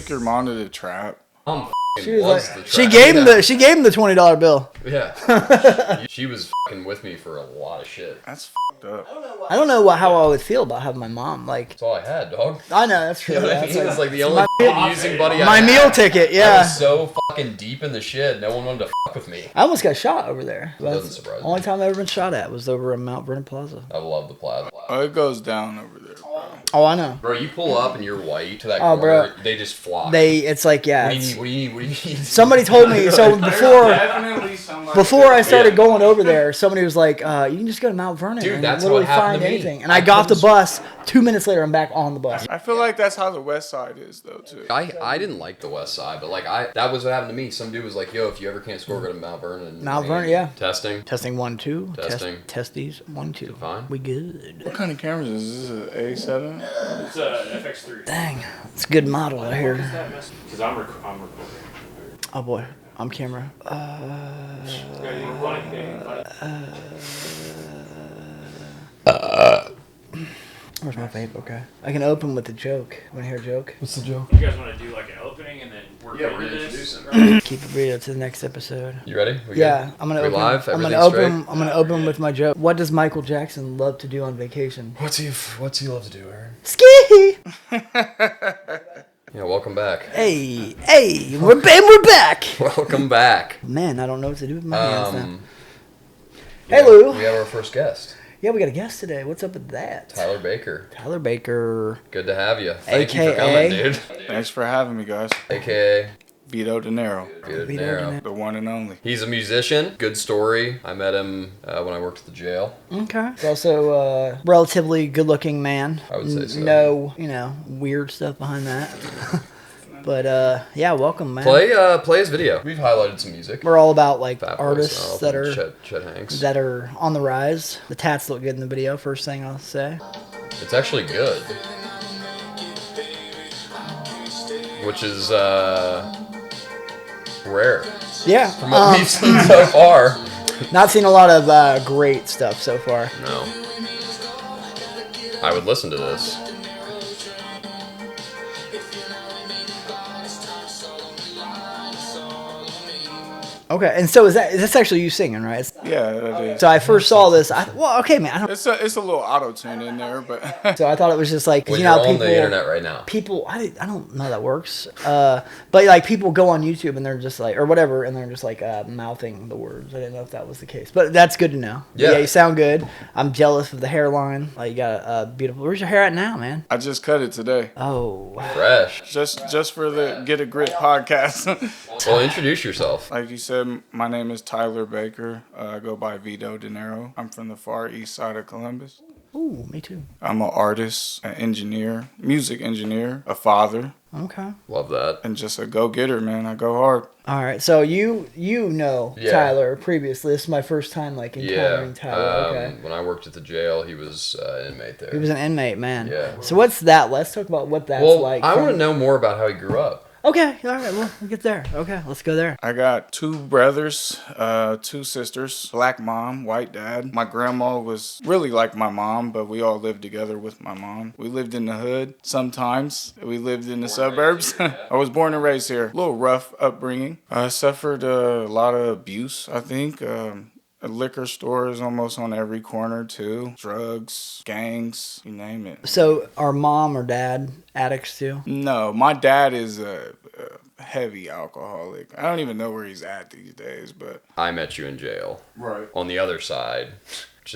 took your mom to the trap? She gave him the $20 bill. Yeah. She was fucking with me for a lot of shit. That's fucked up. I don't know how I would feel about having my mom. Like, That's all I had, dog. I know that's true. You know what I That's mean? It's like the only using buddy I my had. meal ticket. I Yeah. was so fucking deep in the shit. No one wanted to fuck with me. I almost got shot over there. Doesn't surprise me. Only time I've ever been shot at was over in Mount Vernon Plaza. I love the plaza. Oh, it goes down over there, bro. Oh, I know. Bro, you pull up and you're white to that Oh, corner, bro. they just flock. It's like, yeah. What do you need? What do you need? Somebody told me, so before I started going over there, somebody was like, you can just go to Mount Vernon Dude, and that's literally what happened find to me. anything. And I got off the bus, 2 minutes later, I'm back on the bus. I feel like that's how the West Side is, though, too. I didn't like the West Side, but that was what happened to me. Some dude was like, yo, if you ever can't score, go to Mount Vernon. Mount Vernon, yeah. Testing. Testing 1, 2. Testing. Testes 1, 2. Fine. We good. What kind of cameras is this? Is it an A7? It's a FX3. Dang, it's a good model out here. Because I'm recording. Oh boy, I'm camera. Where's my vape? Okay. I can open with a joke. Want to hear a joke? What's the joke? You guys want to do like an opening and then work into this? Keep it real to the next episode. You ready? We Yeah, good? I'm gonna We open. live? I'm gonna Everything open. I'm gonna open with my joke. What does Michael Jackson love to do on vacation? What's he love to do, Aaron? Ski. Yeah, welcome back. Hey, we're back. Welcome back. Man, I don't know what to do with my hands now. Yeah, Hey, Lou. We have our first guest, Yeah, we got a guest today. What's up with that? Tyler Baker. Tyler Baker. Good to have you. Thank you for AKA? coming, dude. Thanks for having me, guys. AKA Vito Dinero, Vito Vito Dinero. Dinero. the one and only. He's a musician. Good story. I met him when I worked at the jail. Okay. He's also a relatively good-looking man. I would say so. No, weird stuff behind that. But yeah, welcome, man. Play his video. We've highlighted some music. We're all about like Fat Boy artists Style that from are Chet Hanks. that are on the rise. The tats look good in the video. First thing I'll say. It's actually good, which is rare Yeah. from what we've seen so far. Not seen a lot of great stuff so far. No, I would listen to this. Okay, and so that's actually you singing, right? Yeah, that is. So I first saw this. Okay, man. It's a little auto-tune in there, but So I thought it was just like, Well, you you're know, on people. the internet right now. People, I don't know how that works. But like people go on YouTube and they're just like, or whatever, and they're just like mouthing the words. I didn't know if that was the case, but that's good to know. Yeah. You sound good. I'm jealous of the hairline. Like you got a beautiful. Where's your hair at now, man? I just cut it today. Oh, Fresh. Just for the Get a Grit podcast. Well, introduce yourself. Like you said, my name is Tyler Baker. I go by Vito Dinero. I'm from the far east side of Columbus. ooh, me too. I'm an artist, an engineer, music engineer, a father, Okay. Love that. and just a go-getter, man. I go hard. All right. So you know Yeah. Tyler previously. This is my first time like encountering Yeah. Tyler. Okay. When I worked at the jail, he was an inmate there. He was an inmate, man. Yeah. So what's that? Let's talk about what that's well, like. I want to know more about how he grew up. Okay. All right. Well, we'll get there. Okay. Let's go there. I got 2 brothers, 2 sisters, black mom, white dad. My grandma was really like my mom, but we all lived together with my mom. We lived in the hood sometimes. We lived in the suburbs. I was born and raised here. A little rough upbringing. I suffered a lot of abuse, I think. A liquor store is almost on every corner too. Drugs, gangs, you name it. So our mom or dad addicts too? No, my dad is a heavy alcoholic. I don't even know where he's at these days, but I met you in jail. right. On the other side, which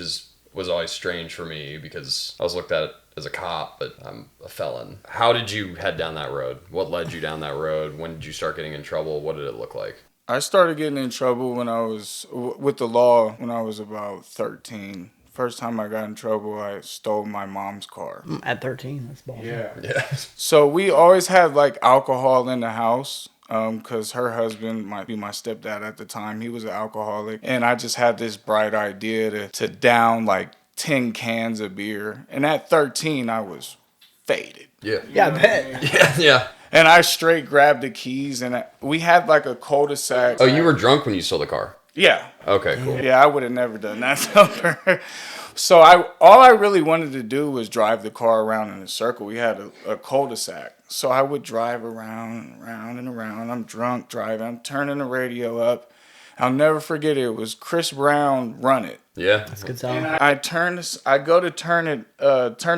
was always strange for me because I was looked at as a cop, but I'm a felon. How did you head down that road? What led you down that road? When did you start getting in trouble? What did it look like? I started getting in trouble when I was with the law when I was about 13. First time I got in trouble, I stole my mom's car. At 13, that's ballsy. Yeah. So we always had like alcohol in the house. Because her husband might be my stepdad at the time. He was an alcoholic. And I just had this bright idea to down like 10 cans of beer. And at 13, I was faded. Yeah. Yeah, I bet. Yeah. And I straight grabbed the keys and we had like a cul-de-sac. Oh, you were drunk when you stole the car? Yeah. Okay, cool. Yeah, I would have never done that sober. So all I really wanted to do was drive the car around in a circle. We had a cul-de-sac. So I would drive around and around. I'm drunk driving. I'm turning the radio up. I'll never forget it. It was Chris Brown, Run It. Yeah. That's a good song. And I go to turn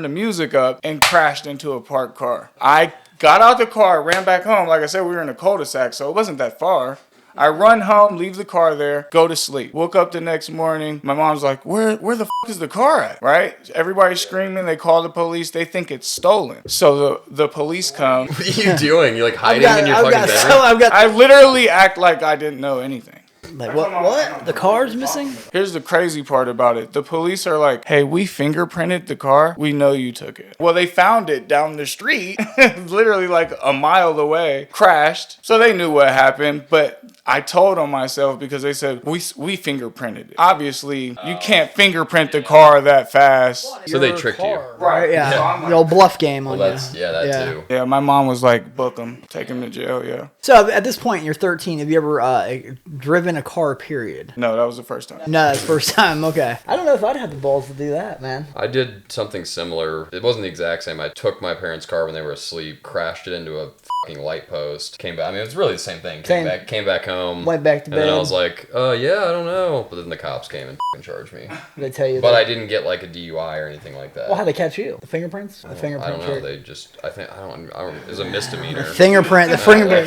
the music up and crashed into a parked car. I got out the car, ran back home. Like I said, we were in a cul-de-sac, so it wasn't that far. I run home, leave the car there, go to sleep. Woke up the next morning. My mom's like, where the is the car at? Right? Everybody's screaming. They call the police. They think it's stolen. So the police come. What are you doing? You're like hiding in your fucking bedroom? I literally act like I didn't know anything. Like, what? The car's missing? Here's the crazy part about it. The police are like, hey, we fingerprinted the car. We know you took it. Well, they found it down the street, literally like a mile away, crashed. So they knew what happened, but I told on myself because they said, we fingerprinted it. Obviously, you can't fingerprint the car that fast. So they tricked you. Right, yeah. So The old bluff game on That's, you. yeah, that too. Yeah, my mom was like, book him, take him to jail, yeah. So at this point, you're 13. Have you ever driven a car, period? No, that was the first time. No, that's the first time. Okay. I don't know if I'd have the balls to do that, man. I did something similar. It wasn't the exact same. I took my parents' car when they were asleep, crashed it into a fucking light post, came back. I mean, it was really the same thing. Came back home. Went back to bed. And then I was like, yeah, I don't know. But then the cops came and fucking charged me. Did they tell you But that? I didn't get like a DUI or anything like that. Well, how'd they catch you? The fingerprints? The I fingerprint don't know. check? They just, I don't, it was a misdemeanor. The fingerprint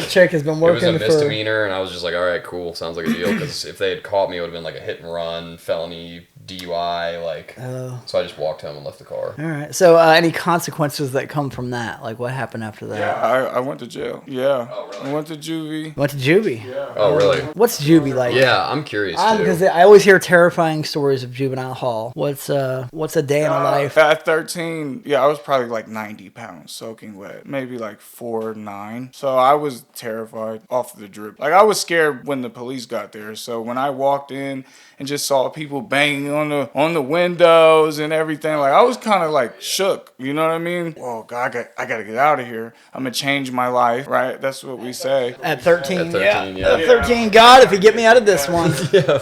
check has been It was working a for... misdemeanor, and I was just like, all right, cool, sounds like a deal. Because if they had caught me, it would have been like a hit and run, felony, DUI, like. Oh. So I just walked home and left the car. All right. So any consequences that come from that? Like, what happened after that? Yeah, I went to jail. Yeah. Oh, really? I went to juvie. Went to juvie. Yeah. Oh, really? What's juvie like? Yeah, I'm curious too. Because I always hear terrifying stories of juvenile hall. What's a day in the life? At 13, yeah, I was probably like 90 pounds soaking wet, maybe like 4'9". So I was terrified off the drip. Like I was scared when the police got there. So when I walked in and just saw people banging on the windows and everything, like I was kind of like shook. You know what I mean? Whoa, God, I gotta get out of here. I'm gonna change my life, right? That's what we say. At 13, At 13, yeah. At 13, God, if you get me out of this one.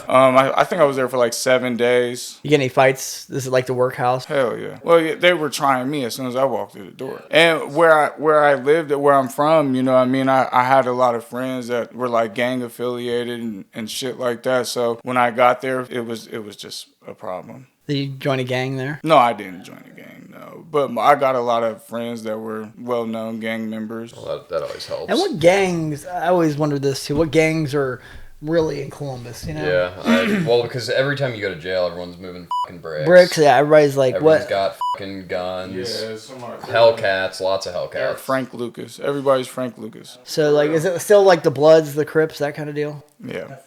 I think I was there for like 7 days. You get any fights? This is like the workhouse. Hell yeah. Well, yeah, they were trying me as soon as I walked through the door. And where I lived, where I'm from, you know what I mean? I had a lot of friends that were like gang affiliated and shit like that. So when I got there, it was just a problem. Did you join a gang there? No, I didn't join a gang, no. But I got a lot of friends that were well-known gang members. Well, that always helps. And what gangs, I always wondered this too, what gangs are really in Columbus, you know? Yeah, well, because every time you go to jail, everyone's moving fucking bricks. Bricks, yeah, everybody's like, Everyone's what? got fucking guns. Yeah, Hellcats, lots of Hellcats. Frank Lucas. Everybody's Frank Lucas. So, like, is it still like the Bloods, the Crips, that kind of deal? Yeah.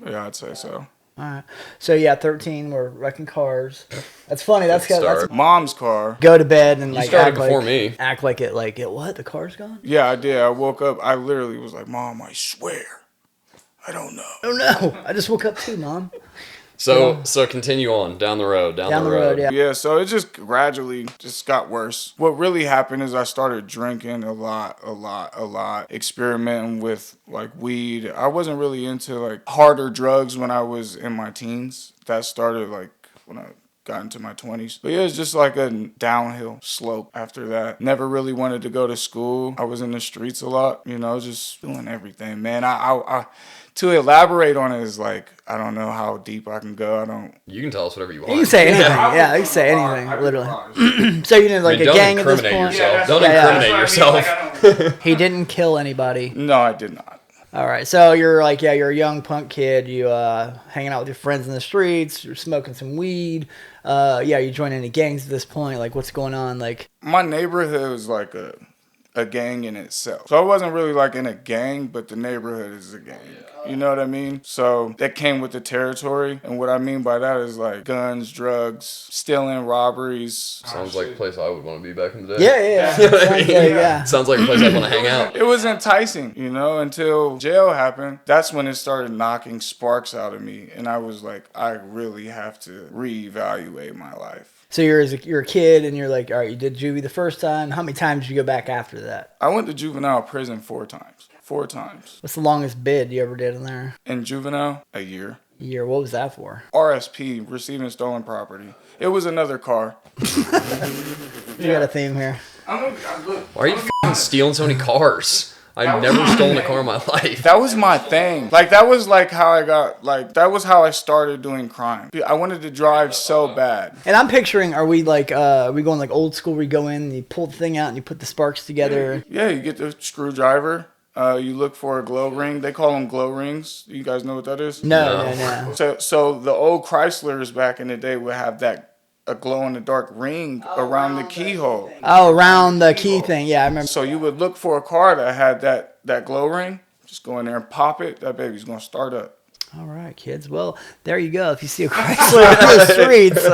Yeah, I'd say so. All right. So, yeah, 13, we're wrecking cars. That's funny. That's Mom's car. go to bed and, You like, started act before like, me. Act like it, what? The car's gone? Yeah, I did. I woke up. I literally was like, Mom, I swear. I don't know. Oh, no. I just woke up too, Mom. So continue on down the road. Down the road. Yeah. Yeah, so it just gradually just got worse. What really happened is I started drinking a lot, experimenting with like weed. I wasn't really into like harder drugs when I was in my teens. That started like when I got into my 20s. But yeah, it's just like a downhill slope after that. Never really wanted to go to school. I was in the streets a lot, you know, just doing everything, man. I to elaborate on it is like, I don't know how deep I can go. You can tell us whatever you want. You can say anything. Yeah, you can say anything, literally. So you didn't like a gang at this point? Don't incriminate yourself. He didn't kill anybody. No, I did not. All right, so you're like, you're a young punk kid. You hanging out with your friends in the streets. You're smoking some weed. You join any gangs at this point. Like, what's going on? Like, my neighborhood was like a gang in itself. So I wasn't really like in a gang, but the neighborhood is a gang. You know what I mean? So that came with the territory. And what I mean by that is like guns, drugs, stealing, robberies. Sounds like a place I would want to be back in the day. yeah. Sounds like, yeah. Sounds like a place I'd want to hang out. It was enticing, you know, until jail happened. That's when it started knocking sparks out of me. And I was like, I really have to reevaluate my life. So you're a kid and you're like, all right, you did juvie the first time. How many times did you go back after that? I went to juvenile prison 4 times. 4 times. What's the longest bid you ever did in there? In juvenile, a year. A year. What was that for? RSP, receiving stolen property. It was another car. You got a theme here. Why are you f***ing stealing so many cars? I've never stolen a car in my life. That was my thing. Like, that was like how I got, like, that was how I started doing crime. I wanted to drive so bad. And I'm picturing, are we like, are we going like old school? We go in and you pull the thing out and you put the sparks together. Yeah, you get the screwdriver. You look for a glow ring. They call them glow rings. You guys know what that is? No. So the old Chryslers back in the day would have that a glow in the dark ring around the keyhole. Oh, around the key thing. Yeah, I remember. So you would look for a car that had that glow ring. Just go in there and pop it. That baby's gonna start up. All right, kids. Well, there you go. If you see a Chrysler on the streets,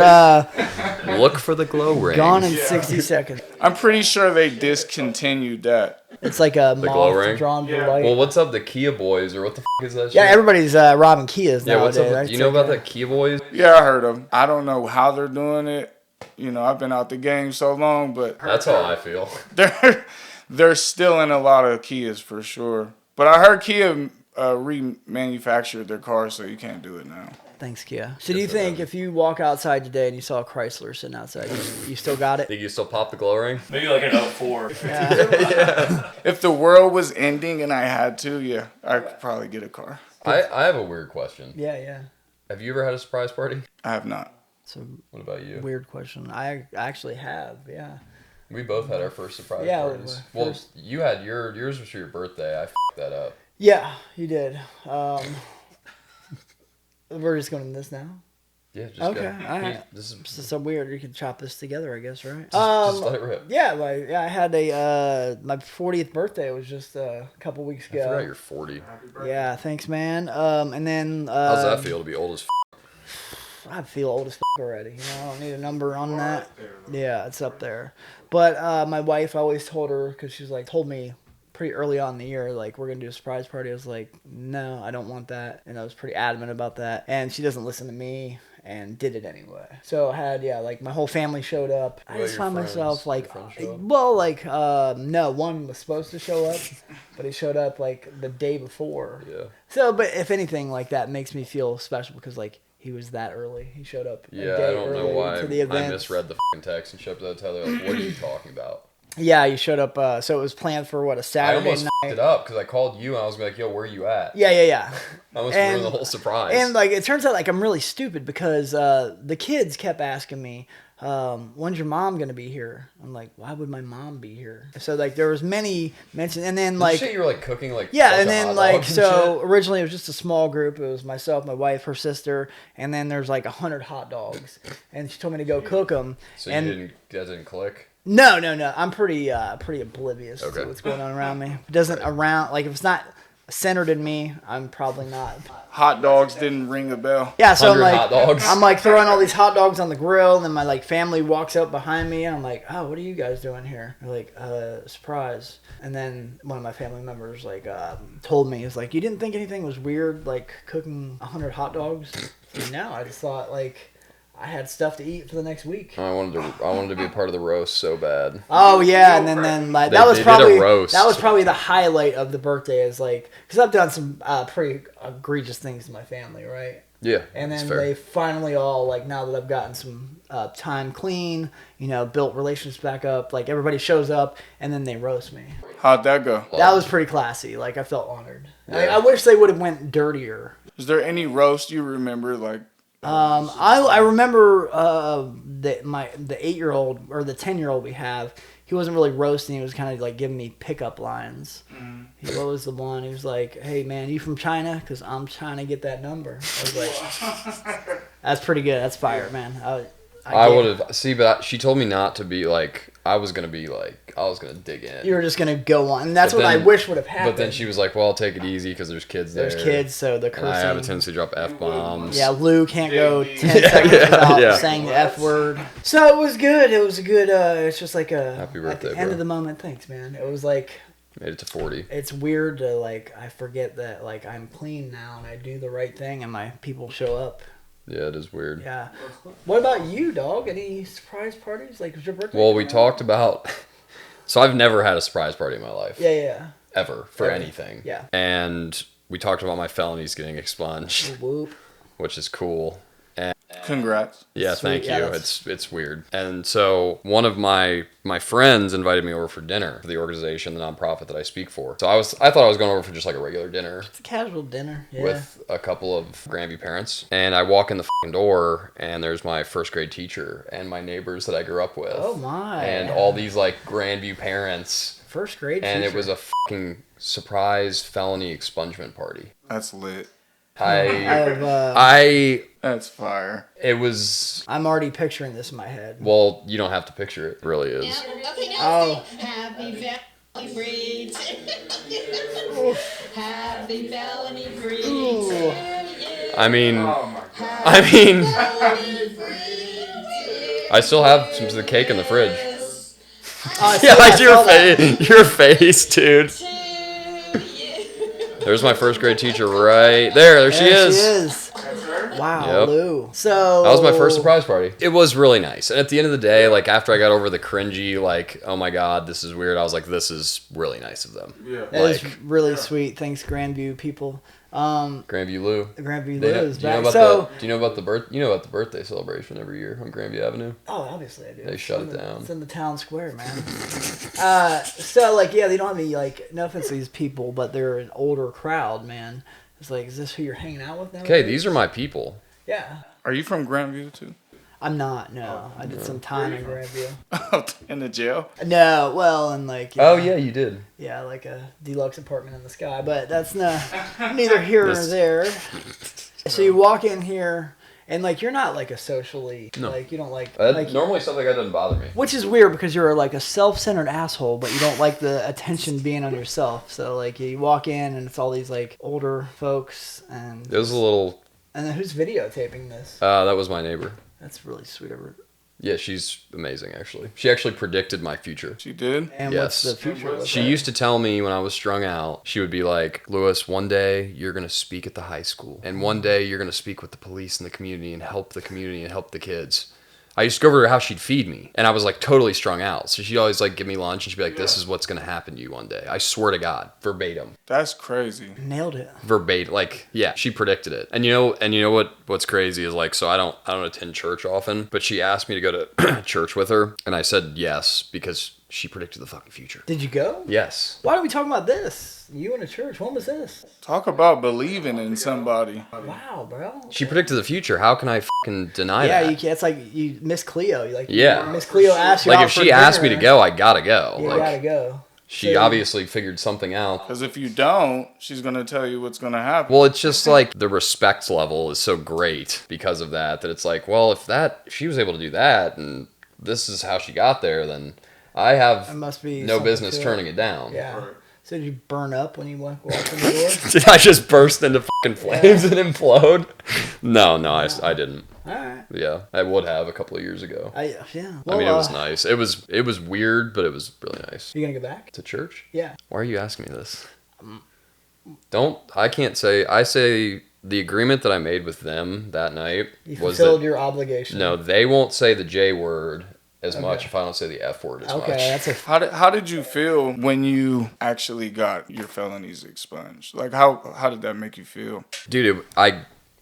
Look for the glow ring. gone in 60 seconds. I'm pretty sure they discontinued that. It's like a glow moth ring? drawn to light. Well, what's up, the Kia boys, or what the f*** is that shit? Yeah, everybody's robbing Kias Yeah, what's nowadays. up? You know about that Kia boys? Yeah, I heard them. I don't know how they're doing it. You know, I've been out the game so long, but That's how I feel. they're still in a lot of Kias for sure. But I heard Kia remanufactured their cars, so you can't do it now. Thanks, Kia. So do you think if you walk outside today and you saw a Chrysler sitting outside, you still got it? Think you still pop the glow ring? Maybe like an 04. If the world was ending and I had to, yeah, I could probably get a car. I have a weird question. Yeah. Have you ever had a surprise party? I have not. It's a What about you? weird question. I actually have, yeah. We both had our first surprise Yeah, parties. well, Well, you had yours was for your birthday. I f***ed that up. Yeah, you did. We're just going to this now? Yeah, just Okay, go. alright. This is This is so weird. You can chop this together, I guess, right? just let it rip. Yeah, I had my 40th birthday was just a couple weeks I forgot ago. you're 40. Yeah, thanks, man. And then How's that feel to be old as I feel old as already. You know, I don't need a number on that. Yeah, it's up there. But my wife, I always told her, because she's like, told me pretty early on in the year, like, we're going to do a surprise party. I was like, no, I don't want that. And I was pretty adamant about that. And she doesn't listen to me and did it anyway. So I had, like, my whole family showed up. I just found myself, like, no, one was supposed to show up, but he showed up, like, the day before. Yeah. So, but if anything, like, that makes me feel special because, like, he was that early. He showed up a Yeah, I day don't know early why to the I event. misread the f***ing text and showed up to Tyler. Like, what are you talking about? Yeah, you showed up. So it was planned for, what, a I Saturday almost night? f***ed it up because I called you and I was like, yo, where are you at? Yeah. I almost And- ruined the whole surprise. And, like, it turns out, like, I'm really stupid because the kids kept asking me, when's your mom going to be here? I'm like, why would my mom be here? So, like, there was many mentions. And then, Did like... you say you were, like, cooking, like, Yeah, bunch and of then, hot like, dogs and so shit? originally it was just a small group. It was myself, my wife, her sister, and then there's, like, 100 hot dogs. And she told me to go cook them. So and that didn't click? No. I'm pretty oblivious Okay. to what's going on around me. If it doesn't like, if it's not centered in me, I'm probably not. Hot dogs didn't ring a bell. Yeah, so 100 hot dogs. I'm like throwing all these hot dogs on the grill, and then my like family walks up behind me, and I'm like, oh, what are you guys doing here? They're like, surprise. And then one of my family members like told me, he's like, you didn't think anything was weird, like cooking 100 hot dogs? No, I just thought like I had stuff to eat for the next week. I wanted to be a part of the roast so bad. Oh yeah, and then like They that was did a probably roast. that was probably the highlight of the birthday, is like, because I've done some pretty egregious things to my family, right? Yeah, And that's then fair. they finally all, like, now that I've gotten some time clean, you know, built relationships back up, like, everybody shows up, and then they roast me. How'd that go? That was pretty classy. Like, I felt honored. Yeah. I wish they would have went dirtier. Is there any roast you remember, like, I remember the 8-year-old, or the 10-year-old we have, he wasn't really roasting, he was kind of, like, giving me pickup lines. What was the one? He was like, hey, man, you from China? Because I'm trying to get that number. I was like, that's pretty good. That's fire, man. I would have but she told me not to be like. I was gonna dig in. You were just going to go on. And that's But what I then- wish would have happened. But then she was like, "Well, I'll take it easy because there's kids there. There's kids, so the And cursing. I have a tendency to drop f bombs. Yeah, Lou can't go 10 seconds without yeah. saying the F word. So it was good. It was a good, it's just like a... Happy at birthday, the end bro. of the moment, thanks, man. It was like... Made it to 40. It's weird to, like, I forget that, like, I'm clean now and I do the right thing and my people show up. Yeah, it is weird. Yeah. What about you, dog? Any surprise parties? Like, was your birthday? Well, we talked about. So I've never had a surprise party in my life. Yeah. Ever for Ever. anything. Yeah. And we talked about my felonies getting expunged, Whoop. which is cool. And Congrats. Yeah, Sweet, thank yeah, you. It's weird. And so one of my friends invited me over for dinner for the organization, the nonprofit that I speak for. So I thought I was going over for just like a regular dinner It's a casual dinner. Yeah. with a couple of Grandview parents. And I walk in the fucking door and there's my first grade teacher and my neighbors that I grew up with. Oh my. And all these like Grandview parents. First grade And teacher. it was a fucking surprise felony expungement party. That's lit. That's fire. It was, I'm already picturing this in my head. well, you don't have to picture it. It really is. Okay, now Oh. say happy felony breeds. Happy felony breeds. Ooh. I mean, Oh I still have some of the cake in the fridge. Oh, Yeah, like your saw that. face, your face, dude. There's my first grade teacher right there. There she There is. she is. Wow, Yep. Lou. So That was my first surprise party. It was really nice. And at the end of the day, like after I got over the cringy, like, oh my God, this is weird, I was like, this is really nice of them. Yeah. That is really sweet. Thanks, Grandview people. Grandview Lou. Grandview They Lou have- is do you know back. about So, the, do you know about the birthday celebration every year on Grandview Avenue? oh, obviously I do. They shut It's it in the- down. It's in the town square, man. So like, yeah, they don't have any like. No offense to these people, but they're an older crowd, man. It's like, is this who you're hanging out with now? Okay, these are my people. Yeah. Are you from Grandview too? I'm not. No, I did some time in Grandview. In the jail? No, well, and like. Oh yeah, you did. Yeah, like a deluxe apartment in the sky, but that's neither here nor there. So you walk in here, and like you're not like a socially like you don't like Normally stuff like that doesn't bother me. which is weird because you're like a self-centered asshole, but you don't like the attention being on yourself. So like you walk in and it's all these like older folks, and It was a little. then who's videotaping this? That was my neighbor. That's really sweet of her. Yeah, she's amazing. Actually, she actually predicted my future. She did? And Yes. what's the future? look She like? used to tell me when I was strung out, she would be like, Lewis, one day you're going to speak at the high school. And one day you're going to speak with the police in the community and help the community and help the kids. I used to go over to her house, she'd feed me. And I was like totally strung out. So she'd always like give me lunch and she'd be like, this is what's going to happen to you one day. I swear to God, verbatim. That's crazy. Nailed it. Verbatim. Like, yeah, she predicted it. And you know what's crazy is like, so I don't attend church often, but she asked me to go to church with her. And I said yes, because she predicted the fucking future. Did you go? Yes. Why are we talking about this? You in a church? When was this? Talk about believing in somebody. Wow, bro. She predicted the future. How can I fucking deny Yeah, that? you can't. It's like you Miss Cleo. You like Yeah. Miss Cleo asked you Like out if for she asked me to dinner, go, I gotta go. you Like gotta go. she So- obviously figured something out. Because if you don't, she's going to tell you what's going to happen. Well, it's just like the respect level is so great because of that it's like, well, if she was able to do that and this is how she got there, then I It have must be no something business to it. turning it down. Yeah. So did you burn up when you walked in the door? Did I just burst into fucking flames and implode? No, I didn't. All right. Yeah, I would have a couple of years ago. Yeah. I mean, it was nice. It was weird, but it was really nice. You gonna go back? To church? Yeah. Why are you asking me this? I can't say. I say the agreement that I made with them that night You was fulfilled that, your obligation. no, they won't say the J word as Okay. much if I don't say the F word as Okay, much. that's a. How did you feel when you actually got your felonies expunged? Like, how did that make you feel? Dude,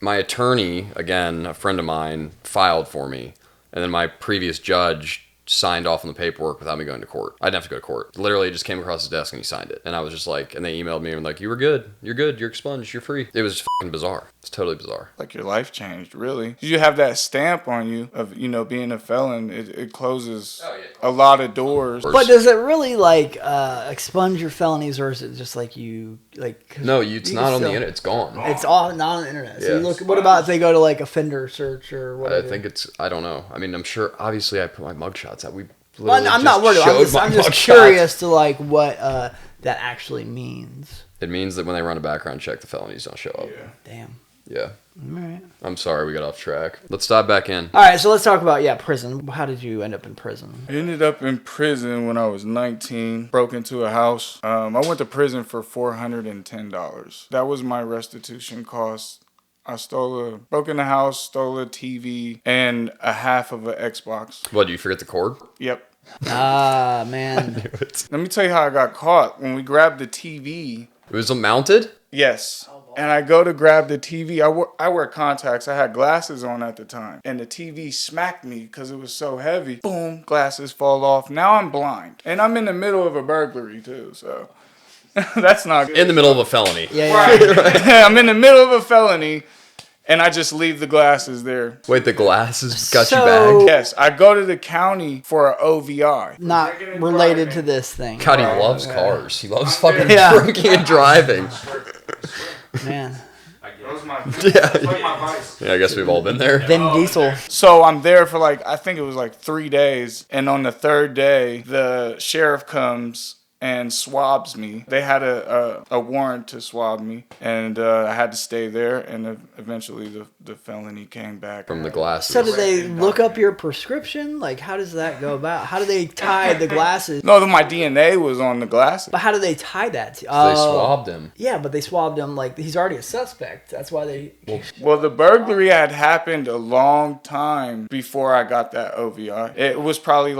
my attorney, again, a friend of mine, filed for me, and then my previous judge signed off on the paperwork without me going to court. I didn't have to go to court. Literally, it just came across his desk and he signed it. And I was just like, and they emailed me and like, you were good. You're good. You're expunged. You're free. It was fucking bizarre. It's totally bizarre. Like, your life changed, really. You have that stamp on you of, being a felon. It closes a lot of doors. But does it really like expunge your felonies, or is it just like you like? 'cause No, it's you not can on the still- internet. It's gone. It's all not on the internet. So you Yeah. look. What about if they go to like offender search or I whatever? think I don't know. I mean, I'm sure, obviously, I put my mugshots out. We Well, literally I'm not just worried. showed I'm my just mugshots. curious to like what that actually means. It means that when they run a background check, the felonies don't show up. Damn. Yeah. All right. I'm sorry we got off track. Let's dive back in. All right. So let's talk about prison. How did you end up in prison? I ended up in prison when I was 19, broke into a house. I went to prison for $410. That was my restitution cost. I broke in the house, stole a TV, and a half of an Xbox. What, do you forget the cord? Yep. Ah, man. Let me tell you how I got caught. When we grabbed the TV, It was mounted? yes. And I go to grab the TV. I wear contacts. I had glasses on at the time. And the TV smacked me because it was so heavy. Boom, glasses fall off. Now I'm blind. And I'm in the middle of a burglary too, so that's not good. In the middle of a felony. Yeah, Right. I'm in the middle of a felony. And I just leave the glasses there. Wait, the glasses got you So- bagged? Yes, I go to the county for an OVI. Not related to this thing. God, he loves cars. He loves fucking Yeah. drinking and driving. Man. That was my, Yeah. my vice. Yeah, I guess we've all been there. Vin Diesel. So I'm there for I think it was 3 days. And on the third day, the sheriff comes and swabs me. They had a warrant to swab me, and I had to stay there, and eventually the felony came back. From the glasses. So did they look up your prescription? Like, how does that go about? How do they tie the glasses? No, my DNA was on the glasses. But how do they tie that? To? They swabbed him. Yeah, but they swabbed him like he's already a suspect. That's why they. Well, the burglary had happened a long time before I got that OVI. It was probably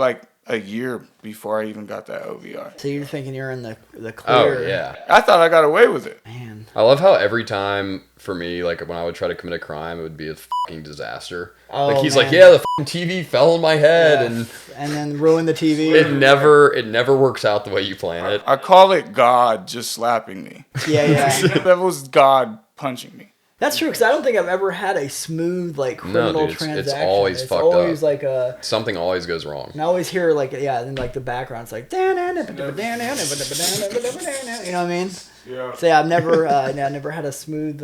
a year before I even got that OVI. So you're thinking you're in the Oh, clear. yeah. I thought I got away with it. Man. I love how every time, for me, when I would try to commit a crime, it would be a fucking disaster. Oh, He's man. like, yeah, the fucking TV fell on my head, Yeah. And then ruin the TV. and it never works out the way you plan it. I call it God just slapping me. Yeah. That was God punching me. That's true, because I don't think I've ever had a smooth criminal dude, it's transaction. always fucked up. always like a. Something always goes wrong. And I always hear in the background, it's like, you know what I mean? Yeah. So yeah, I've never had a smooth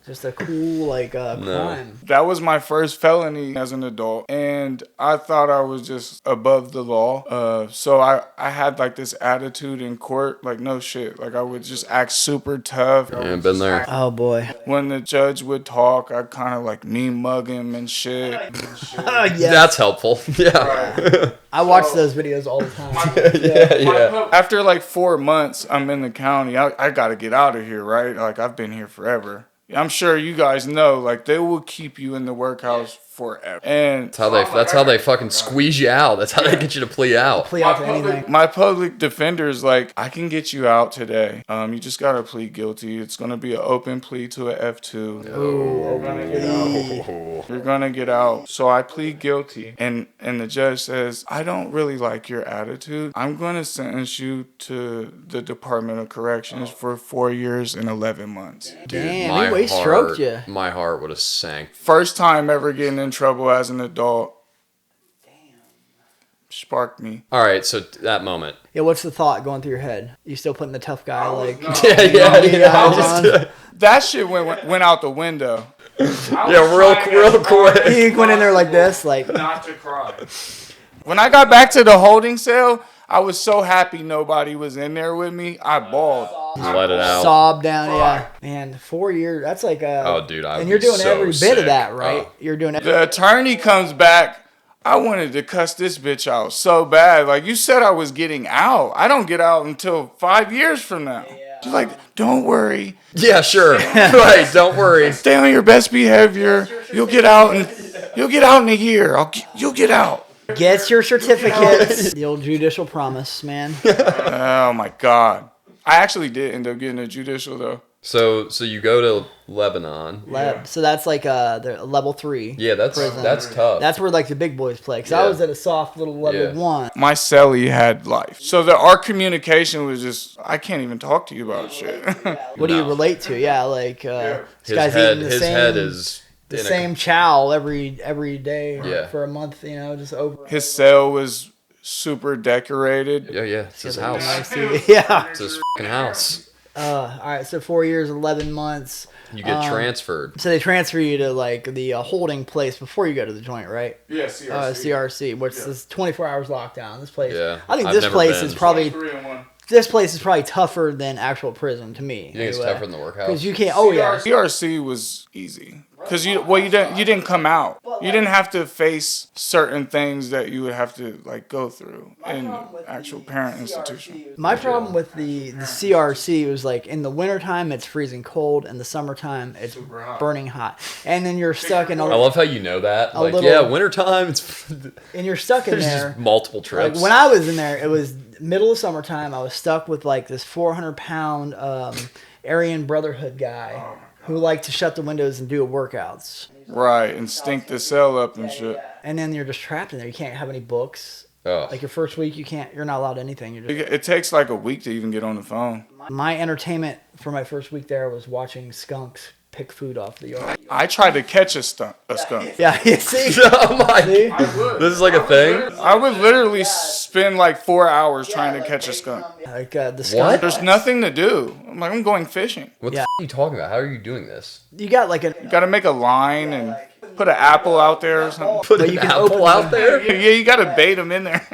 just a cool crime. That was my first felony as an adult, and I thought I was just above the law. So I had this attitude in court, no shit. I would just act super tough. Yeah, been there. Oh boy. When the judge would talk, I'd kind of mean mug him and shit. Oh yeah. That's helpful. Yeah. I watch those videos all the time. Yeah. After 4 months, I'm in the county. I got to get out of here, right? I've been here forever. I'm sure you guys know, they will keep you in the workhouse forever. And That's how they fucking squeeze you out. That's how they get you to plea out. Plea out to anything. my public defender's I can get you out today. You just got to plead guilty. It's going to be an open plea to a F2. You're going to get out. So I plead guilty. And the judge says, I don't really like your attitude. I'm going to sentence you to the Department of Corrections for 4 years and 11 months. Damn, he stroked you. My heart would have sank. First time ever getting in trouble as an adult. Sparked me. All right, so that moment. Yeah, what's the thought going through your head? You still putting the tough guy Yeah. That shit went out the window. Yeah, real quick. He went in there like this, Not to cry. When I got back to the holding cell, I was so happy nobody was in there with me. I bawled. Let it out. sob down. Yeah, man, 4 years. That's Oh, dude, and you're doing every bit sick. of that, right? Oh. You're doing. The attorney comes back. I wanted to cuss this bitch out so bad. You said I was getting out. I don't get out until 5 years from now. She's like, don't worry. Yeah, sure. Right, don't worry. Stay on your best behavior. You'll get out in a year. You'll get out. Get your certificates. The old judicial promise, man. Oh my God. I actually did end up getting a judicial though. So you go to Lebanon. So that's the level 3. Yeah, that's tough. That's where the big boys play. Because Yeah. I was at a soft little level Yeah. 1. My cellie had life. So our communication was just, I can't even talk to you about shit. What do you relate to? Yeah, this guy's eating his head is the in a- same chow every day Yeah. for a month. Just over. His cell was super decorated. Yeah, it's his house. Nice TV. Yeah. It's his fucking house. All right. So 4 years, 11 months. You get transferred. So they transfer you to the holding place before you go to the joint, right? Yeah, CRC, which is 24 hours lockdown. This place, Yeah. I think I've this never place been. is probably tougher than actual prison to me. You think it's tougher than the workhouse? Because you can't. Oh yeah. CRC was easy. Because you didn't come out. You didn't have to face certain things that you would have to go through in actual parent institution. My problem with the CRC was in the wintertime it's freezing cold, in the summertime it's burning hot, and then you're stuck in I love how you know that. little- Wintertime, it's and you're stuck in there's there. just multiple trips. When I was in there, it was middle of summertime. I was stuck with this 400-pound Aryan Brotherhood guy who liked to shut the windows and do workouts. Right, and stink the cell up and shit. And then you're just trapped in there. You can't have any books. Oh. Like your first week, you're not allowed anything. You're just... It takes like a week to even get on the phone. My entertainment for my first week there was watching skunks pick food off the yard. I tried to catch a skunk. Yeah, you see? Oh my! See? This is like a thing. I would literally spend like 4 hours trying to catch a skunk. Like the What? skunk. There's nothing to do. I'm going fishing. What the Yeah. are you talking about? How are you doing this? You got like a... You gotta make a line and put an apple out there or something. Put But an you can apple open out them. there? Yeah, you gotta bait them in there.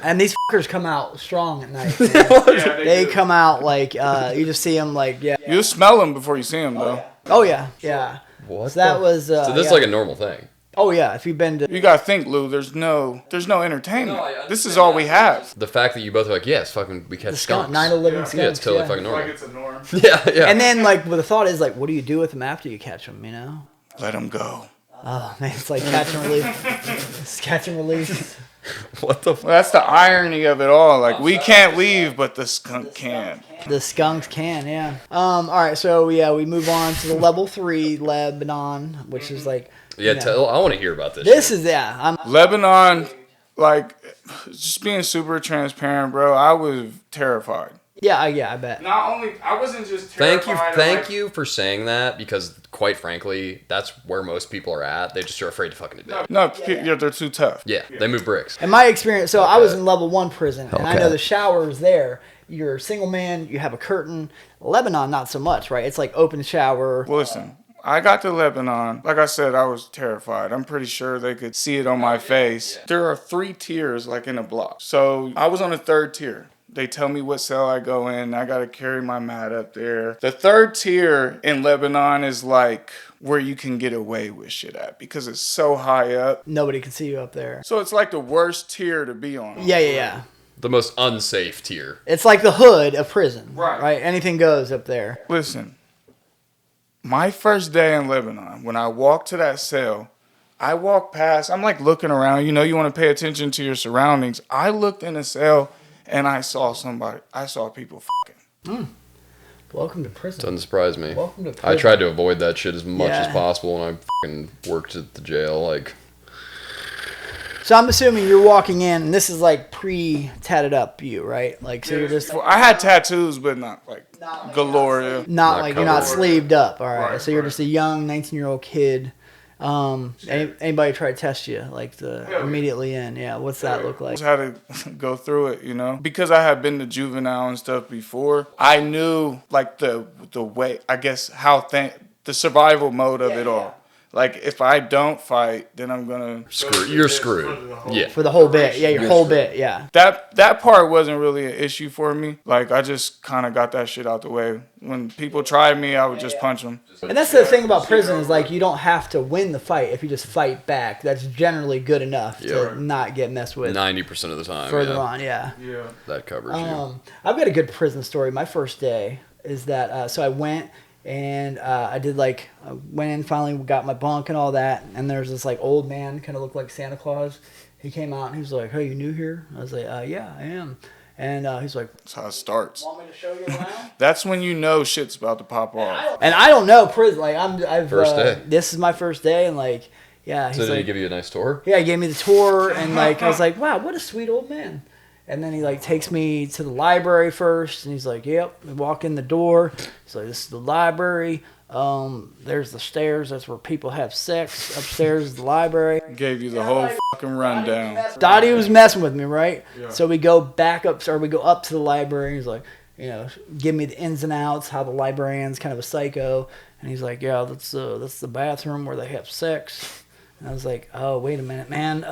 And these fuckers come out strong at night. Man. They come out like, you just see them like, yeah. You smell them before you see them though. Oh, yeah. Yeah. What? So that was... So this is yeah. like a normal thing. Oh, yeah. If you've been to... You gotta think, Lou. There's no entertainment. This is all we have. The fact that you both are like, yes, fucking, we catch The skunk, skunks. 9 of living skunks. Yeah, it's totally yeah. fucking normal. It's a norm. Yeah, yeah. And then, like, the thought is, like, what do you do with them after you catch them, you know? Let them go. Oh, man, it's like catch and release. It's catch and release. What the? Well, that's the irony of it all. Like we can't leave, but the skunk can. The skunks can, yeah. All right, so, yeah, we move on to the level 3, Lebanon, which is, like... Yeah, you know, I want to hear about this. This is, yeah. I'm Lebanon, like, just being super transparent, bro. I was terrified. Yeah, I bet. Not only I wasn't just Thank terrified. you for saying that, because quite frankly, that's where most people are at. They just are afraid to fucking admit it. No, yeah, they're too tough. Yeah, they move bricks. In my experience, so I was in level 1 prison, and I Okay. know the shower is there. You're a single man, you have a curtain. Lebanon, not so much, right? It's like open shower. Well, listen, I got to Lebanon. Like I said, I was terrified. I'm pretty sure they could see it on my face. There are 3 tiers, like in a block. So I was on the 3rd tier. They tell me what cell I go in. I got to carry my mat up there. The 3rd tier in Lebanon is like where you can get away with shit at because it's so high up. Nobody can see you up there. So it's like the worst tier to be on. Yeah. The most unsafe tier. It's like the hood of prison, Right. right? Anything goes up there. Listen, my first day in Lebanon, when I walked to that cell, I walked past, I'm like looking around, you know, you want to pay attention to your surroundings. I looked in the cell and I saw people fucking. Welcome to prison. Doesn't surprise me. Welcome to prison. I tried to avoid that shit as much as Yeah. possible when I fucking worked at the jail. Like, So I'm assuming you're walking in, and this is like pre-tatted up you, right? Like, so you're just I had tattoos, but not like galore. not Not like you're not covered. sleeved up. All right. Right, So you're right. just a young 19-year-old kid. Anybody try to test you like immediately in? Yeah. What's that look I like? just had to go through it, you know, because I had been to Juvenile and stuff before. I knew like the way, I guess, the survival mode of it all. Like if I don't fight, then I'm gonna you're screwed. Yeah. For the whole bit. Yeah, your whole bit. Yeah. That part wasn't really an issue for me. Like I just kind of got that shit out the way. When people tried me, I would just punch them. And that's the thing about prison is like you don't have to win the fight if you just fight back. That's generally good enough Yeah. to not get messed with 90% of the time. further yeah. on. Yeah. Yeah. That covers you. I've got a good prison story. My first day is that so I went and I went in, finally got my bunk and all that, and there's this like old man, kind of looked like Santa Claus. He came out and he was like, "Hey, you new here?" I was like, "Yeah, I am." And he's like, That's how it starts. "Want me to show you around?" That's when you know shit's about to pop off. And I don't know prison. Like I've First day. This is my first day, and like yeah. So He's did he like, give you a nice tour? yeah, he gave me the tour, and like I was like, "Wow, what a sweet old man." And then he like takes me to the library first, and he's like, "Yep." We walk in the door. He's like, "This is the library. There's the stairs. That's where people have sex. Upstairs is the library." Gave you the whole fucking rundown. Dottie was messing with me, right? So we go back up, or we go up to the library. He's like, you know, give me the ins and outs, how the librarian's kind of a psycho. And he's like, "Yeah, that's the bathroom where they have sex." And I was like, "Oh, wait a minute, man.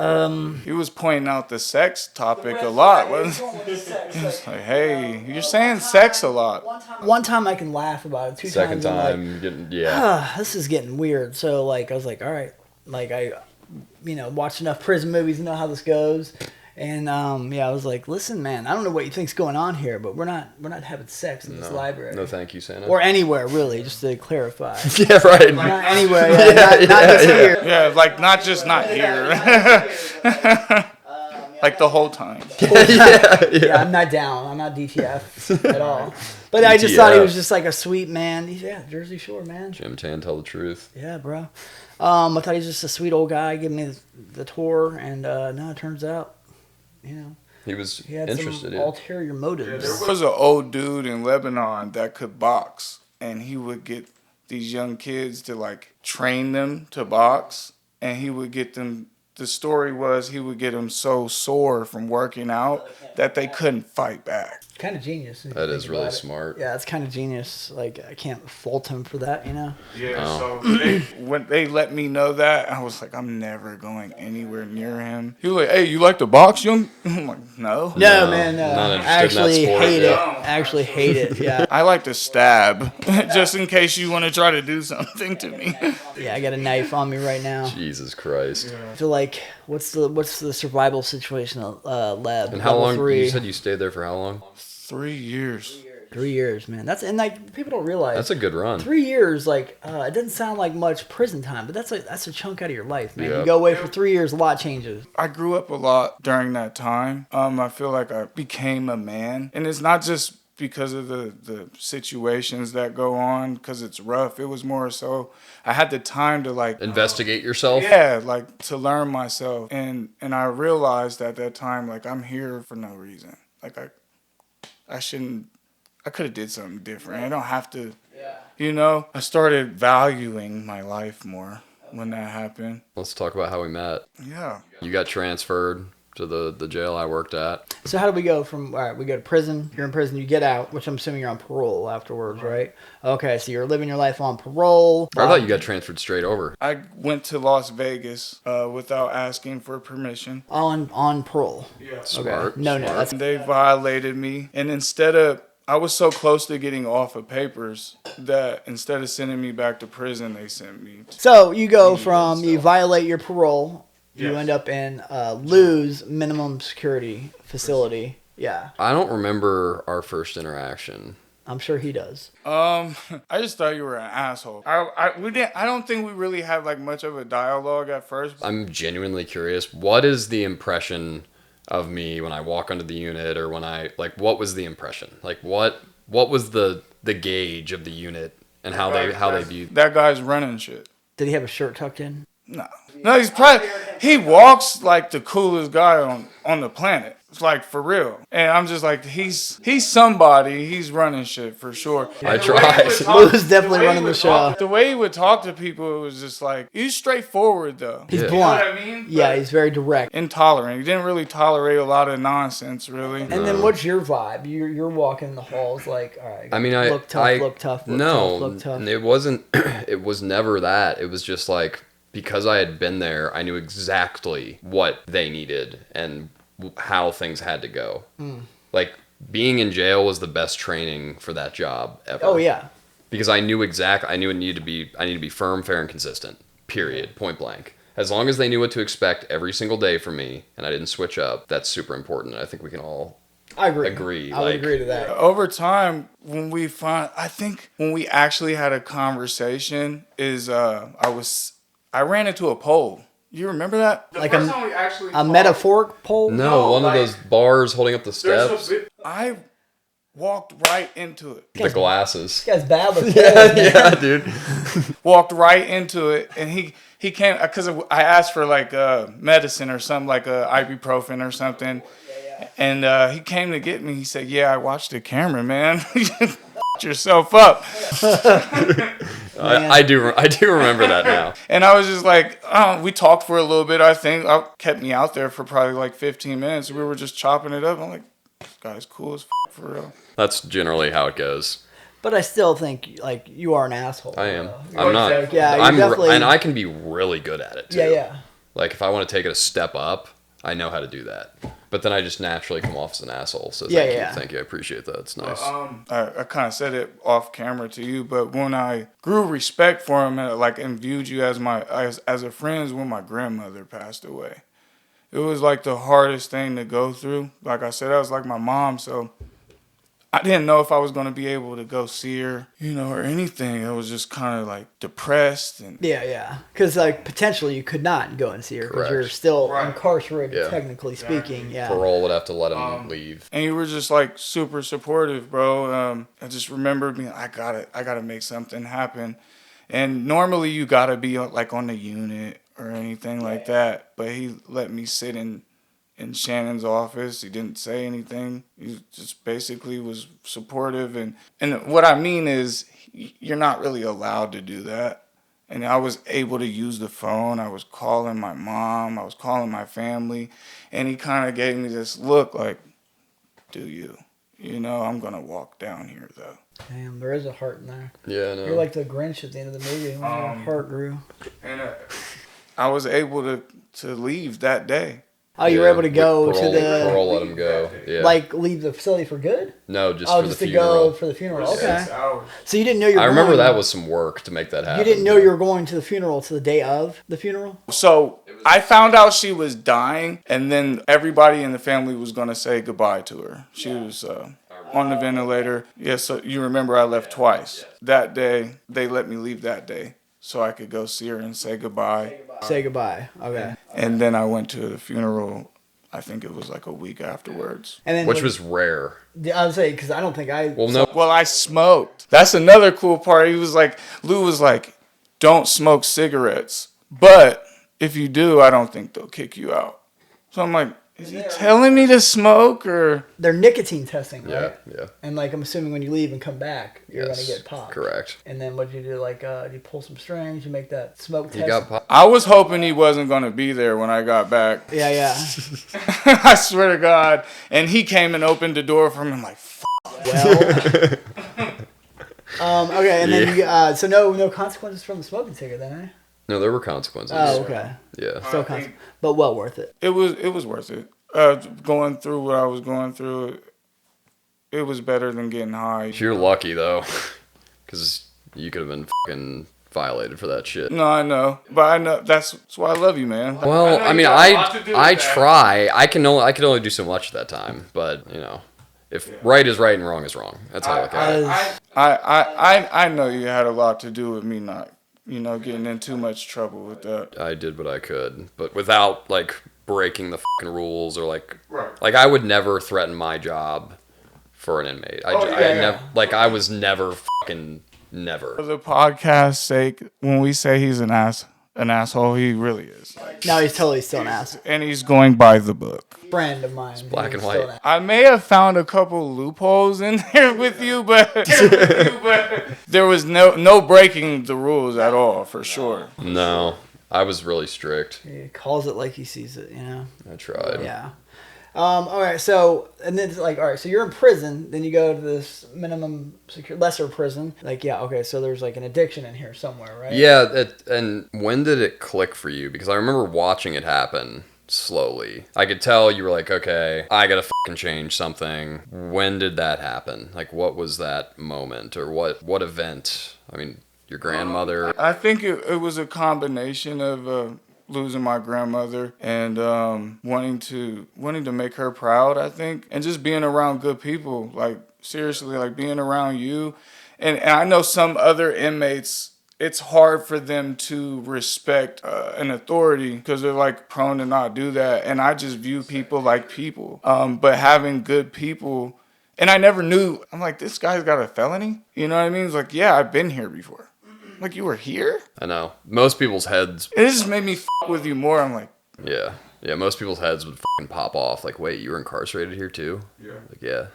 He was pointing out the sex topic a lot. Wasn't he? It's like, hey, you're saying sex a lot. One time I can laugh about it. 2 Second times I'm like, time, getting, yeah. this is getting weird. So like I was like, all right, like I watched enough prison movies to know how this goes. And I was like, listen, man, I don't know what you think's going on here, but we're not having sex in this library. No, thank you, Santa. Or anywhere really, just to clarify. yeah, right. Not anywhere, not just here. Yeah, like not just not here. like the whole time. Yeah, I'm not down. I'm not DTF at all. But I just thought he was just like a sweet man. Yeah, Jersey Shore, man. Jim Tan, tell the truth. Yeah, bro. I thought he was just a sweet old guy giving me the tour, and no, it turns out, He was he had interested. some ulterior motives. There was an old dude in Lebanon that could box, and he would get these young kids to like train them to box, and he would get them. The story was he would get them so sore from working out that they couldn't fight back. Kind of genius. That is really smart. Yeah, it's kind of genius. Like, I can't fault him for that, Yeah, so when they let me know that, I was like, I'm never going anywhere near him. He was like, hey, you like to box, young? I'm like, no. No, man, not I interested in that actually sport, hate yeah. it. I actually hate it, yeah. I like to stab, just in case you want to try to do something to me. Yeah, I got a knife on me right now. Jesus Christ. I feel like, what's the survival situation at Lab? And how Level long? 3. You said you stayed there for how long? 3 years. 3 years, man. And like, people don't realize. That's a good run. 3 years, like, it doesn't sound like much prison time, but that's a chunk out of your life, man. Yeah. You go away for 3 years, a lot changes. I grew up a lot during that time. I feel like I became a man. And it's not just because of the situations that go on, because it's rough. It was more so I had the time to like Investigate yourself. yeah, like to learn myself. And I realized at that time, like, I'm here for no reason. Like I shouldn't, I could have did something different. I don't have to, I started valuing my life more when that happened. Let's talk about how we met. Yeah. You got transferred to the jail I worked at. So how do we go from, all right, we go to prison, you're in prison, you get out, which I'm assuming you're on parole afterwards, right? Okay, so you're living your life on parole. I thought you got transferred straight over. I went to Las Vegas without asking for permission. On parole. Yeah. Smart. No, that's They violated me. And I was so close to getting off of papers that instead of sending me back to prison, they sent me to so you go from, you violate your parole, you Yes. end up in Lou's minimum security facility. Yeah, I don't remember our first interaction. I'm sure he does. I just thought you were an asshole. I don't think we really had like much of a dialogue at first. I'm genuinely curious. What is the impression of me when I walk onto the unit, or when what was the impression? Like what was the gauge of the unit and how they viewed? That guy's running shit. Did he have a shirt tucked in? No, he walks like the coolest guy on the planet. It's like, for real. And I'm just like, he's somebody. He's running shit for sure. I tried. Lou's definitely running the show. The way he would talk to people, it was just like, he's straightforward though. He's Yeah. blunt. You know what I mean? Yeah, he's very direct. Intolerant. He didn't really tolerate a lot of nonsense, really. And then what's your vibe? You're walking the halls like, all right. I mean, I look tough. no, look tough. it wasn't. It was never that. It was just like, because I had been there, I knew exactly what they needed and how things had to go. Like, being in jail was the best training for that job ever. Oh yeah. Because I knew I knew I needed to be firm, fair, and consistent. Period. Point blank. As long as they knew what to expect every single day from me, and I didn't switch up, that's super important. I think we can all I agree. agree. I would agree to that. Over time, I think when we actually had a conversation is, I ran into a pole. You remember that? Like a metaphoric pole? No, one of those bars holding up the steps. I walked right into it. The glasses. This guy's bad with Yeah, dude. Walked right into it, and he came because I asked for like medicine or something, like ibuprofen or something, and he came to get me. He said, "Yeah, I watched the camera, man. Yourself up." I do remember that now. And I was just like, we talked for a little bit. I think kept me out there for probably like 15 minutes. We were just chopping it up. I'm like, this guy's cool as for real. That's generally how it goes. But I still think like you are an asshole. I am. You're I'm not. like, yeah, I'm you're definitely. and I can be really good at it too. Yeah. Like, if I want to take it a step up, I know how to do that. But then I just naturally come off as an asshole. So thank you. I appreciate that. It's nice. I kind of said it off camera to you, but when I grew respect for him and viewed you as as a friend, is when my grandmother passed away. It was like the hardest thing to go through. Like I said, that was like my mom, so I didn't know if I was going to be able to go see her, or anything. I was just kind of like depressed. And Yeah. Because like potentially you could not go and see her because you're Correct. still Right. incarcerated, Yeah. technically speaking. Yeah. Parole would have to let him leave. And you were just like super supportive, bro. I just remember being, I gotta make something happen. And normally you gotta be like on the unit or anything like that. But he let me sit in Shannon's office. He didn't say anything. He just basically was supportive. And what I mean is, you're not really allowed to do that. And I was able to use the phone. I was calling my mom. I was calling my family. And he kind of gave me this look like, do you? I'm going to walk down here, though. Damn, there is a heart in there. Yeah, no. You're like the Grinch at the end of the movie when your heart grew. And I was able to leave that day. Oh, you were able to with go to parole, the Parole let him go. Yeah. like leave the facility for good? no, just Oh, for just the to funeral. go for the funeral. For Okay. 6 hours. So you didn't know you were I remember going, that was some work to make that happen. You didn't know you were going to the funeral to the day of the funeral? So I found out she was dying, and then everybody in the family was going to say goodbye to her. She was on the ventilator. Yeah, so you remember I left twice. That day, they let me leave that day so I could go see her and say goodbye. Say goodbye. Okay. And then I went to the funeral. I think it was like a week afterwards. And then Which was rare. I would say because I don't think I. Well, no. Well, I smoked. That's another cool part. Lou was like, don't smoke cigarettes. But if you do, I don't think they'll kick you out. So I'm like, is he telling me to smoke or? They're nicotine testing, right? Yeah. And like I'm assuming when you leave and come back, you're Yes, gonna get popped. correct. And then what did you do? Like, you pull some strings, you make that smoke He test. got popped. I was hoping he wasn't going to be there when I got back. Yeah. I swear to God. And he came and opened the door for me. I'm like, Well. Okay, and then you, so no consequences from the smoking cigarette, then, eh? No, there were consequences. Oh, okay. Yeah. Still consequences, but well worth it. It was worth it. Going through what I was going through, it was better than getting high. You're lucky, though. Because you could have been fucking violated for that shit. No, I know, but I know that's why I love you, man. Well, I mean, got a lot to do with I that. try. I can only do so much at that time. But, if right is right and wrong is wrong. That's how I look at it. I know you had a lot to do with me not, getting in too much trouble with that. I did what I could, but without like breaking the fucking rules or like Right. like I would never threaten my job for an inmate. I was never fucking never. For the podcast's sake, when we say he's an asshole, he really is. No, he's totally still an ass. And he's going by the book. Friend of mine. black he's and still white. an ass. I may have found a couple loopholes in there with you, but there was no breaking the rules at all, for sure. No, I was really strict. He calls it like he sees it, I tried. Yeah. All right. So, and then it's like, all right. So you're in prison. Then you go to this minimum secure, lesser prison. Like, yeah. Okay. So there's like an addiction in here somewhere, right? Yeah, and when did it click for you? Because I remember watching it happen slowly. I could tell you were like, okay, I gotta fucking change something. When did that happen? Like, what was that moment, or what event? I mean, your grandmother. I think it was a combination of losing my grandmother and wanting to make her proud, I think, and just being around good people, like seriously, like being around you. And I know some other inmates, it's hard for them to respect an authority because they're like prone to not do that. And I just view people like people. But having good people, and I never knew, I'm like, this guy's got a felony? You know what I mean? It's like, yeah, I've been here before. Like, you were here? I know. Most people's heads. It just made me with you more. I'm like, Yeah. Most people's heads would fucking pop off. Like, wait, you were incarcerated here too? Yeah. Like, yeah.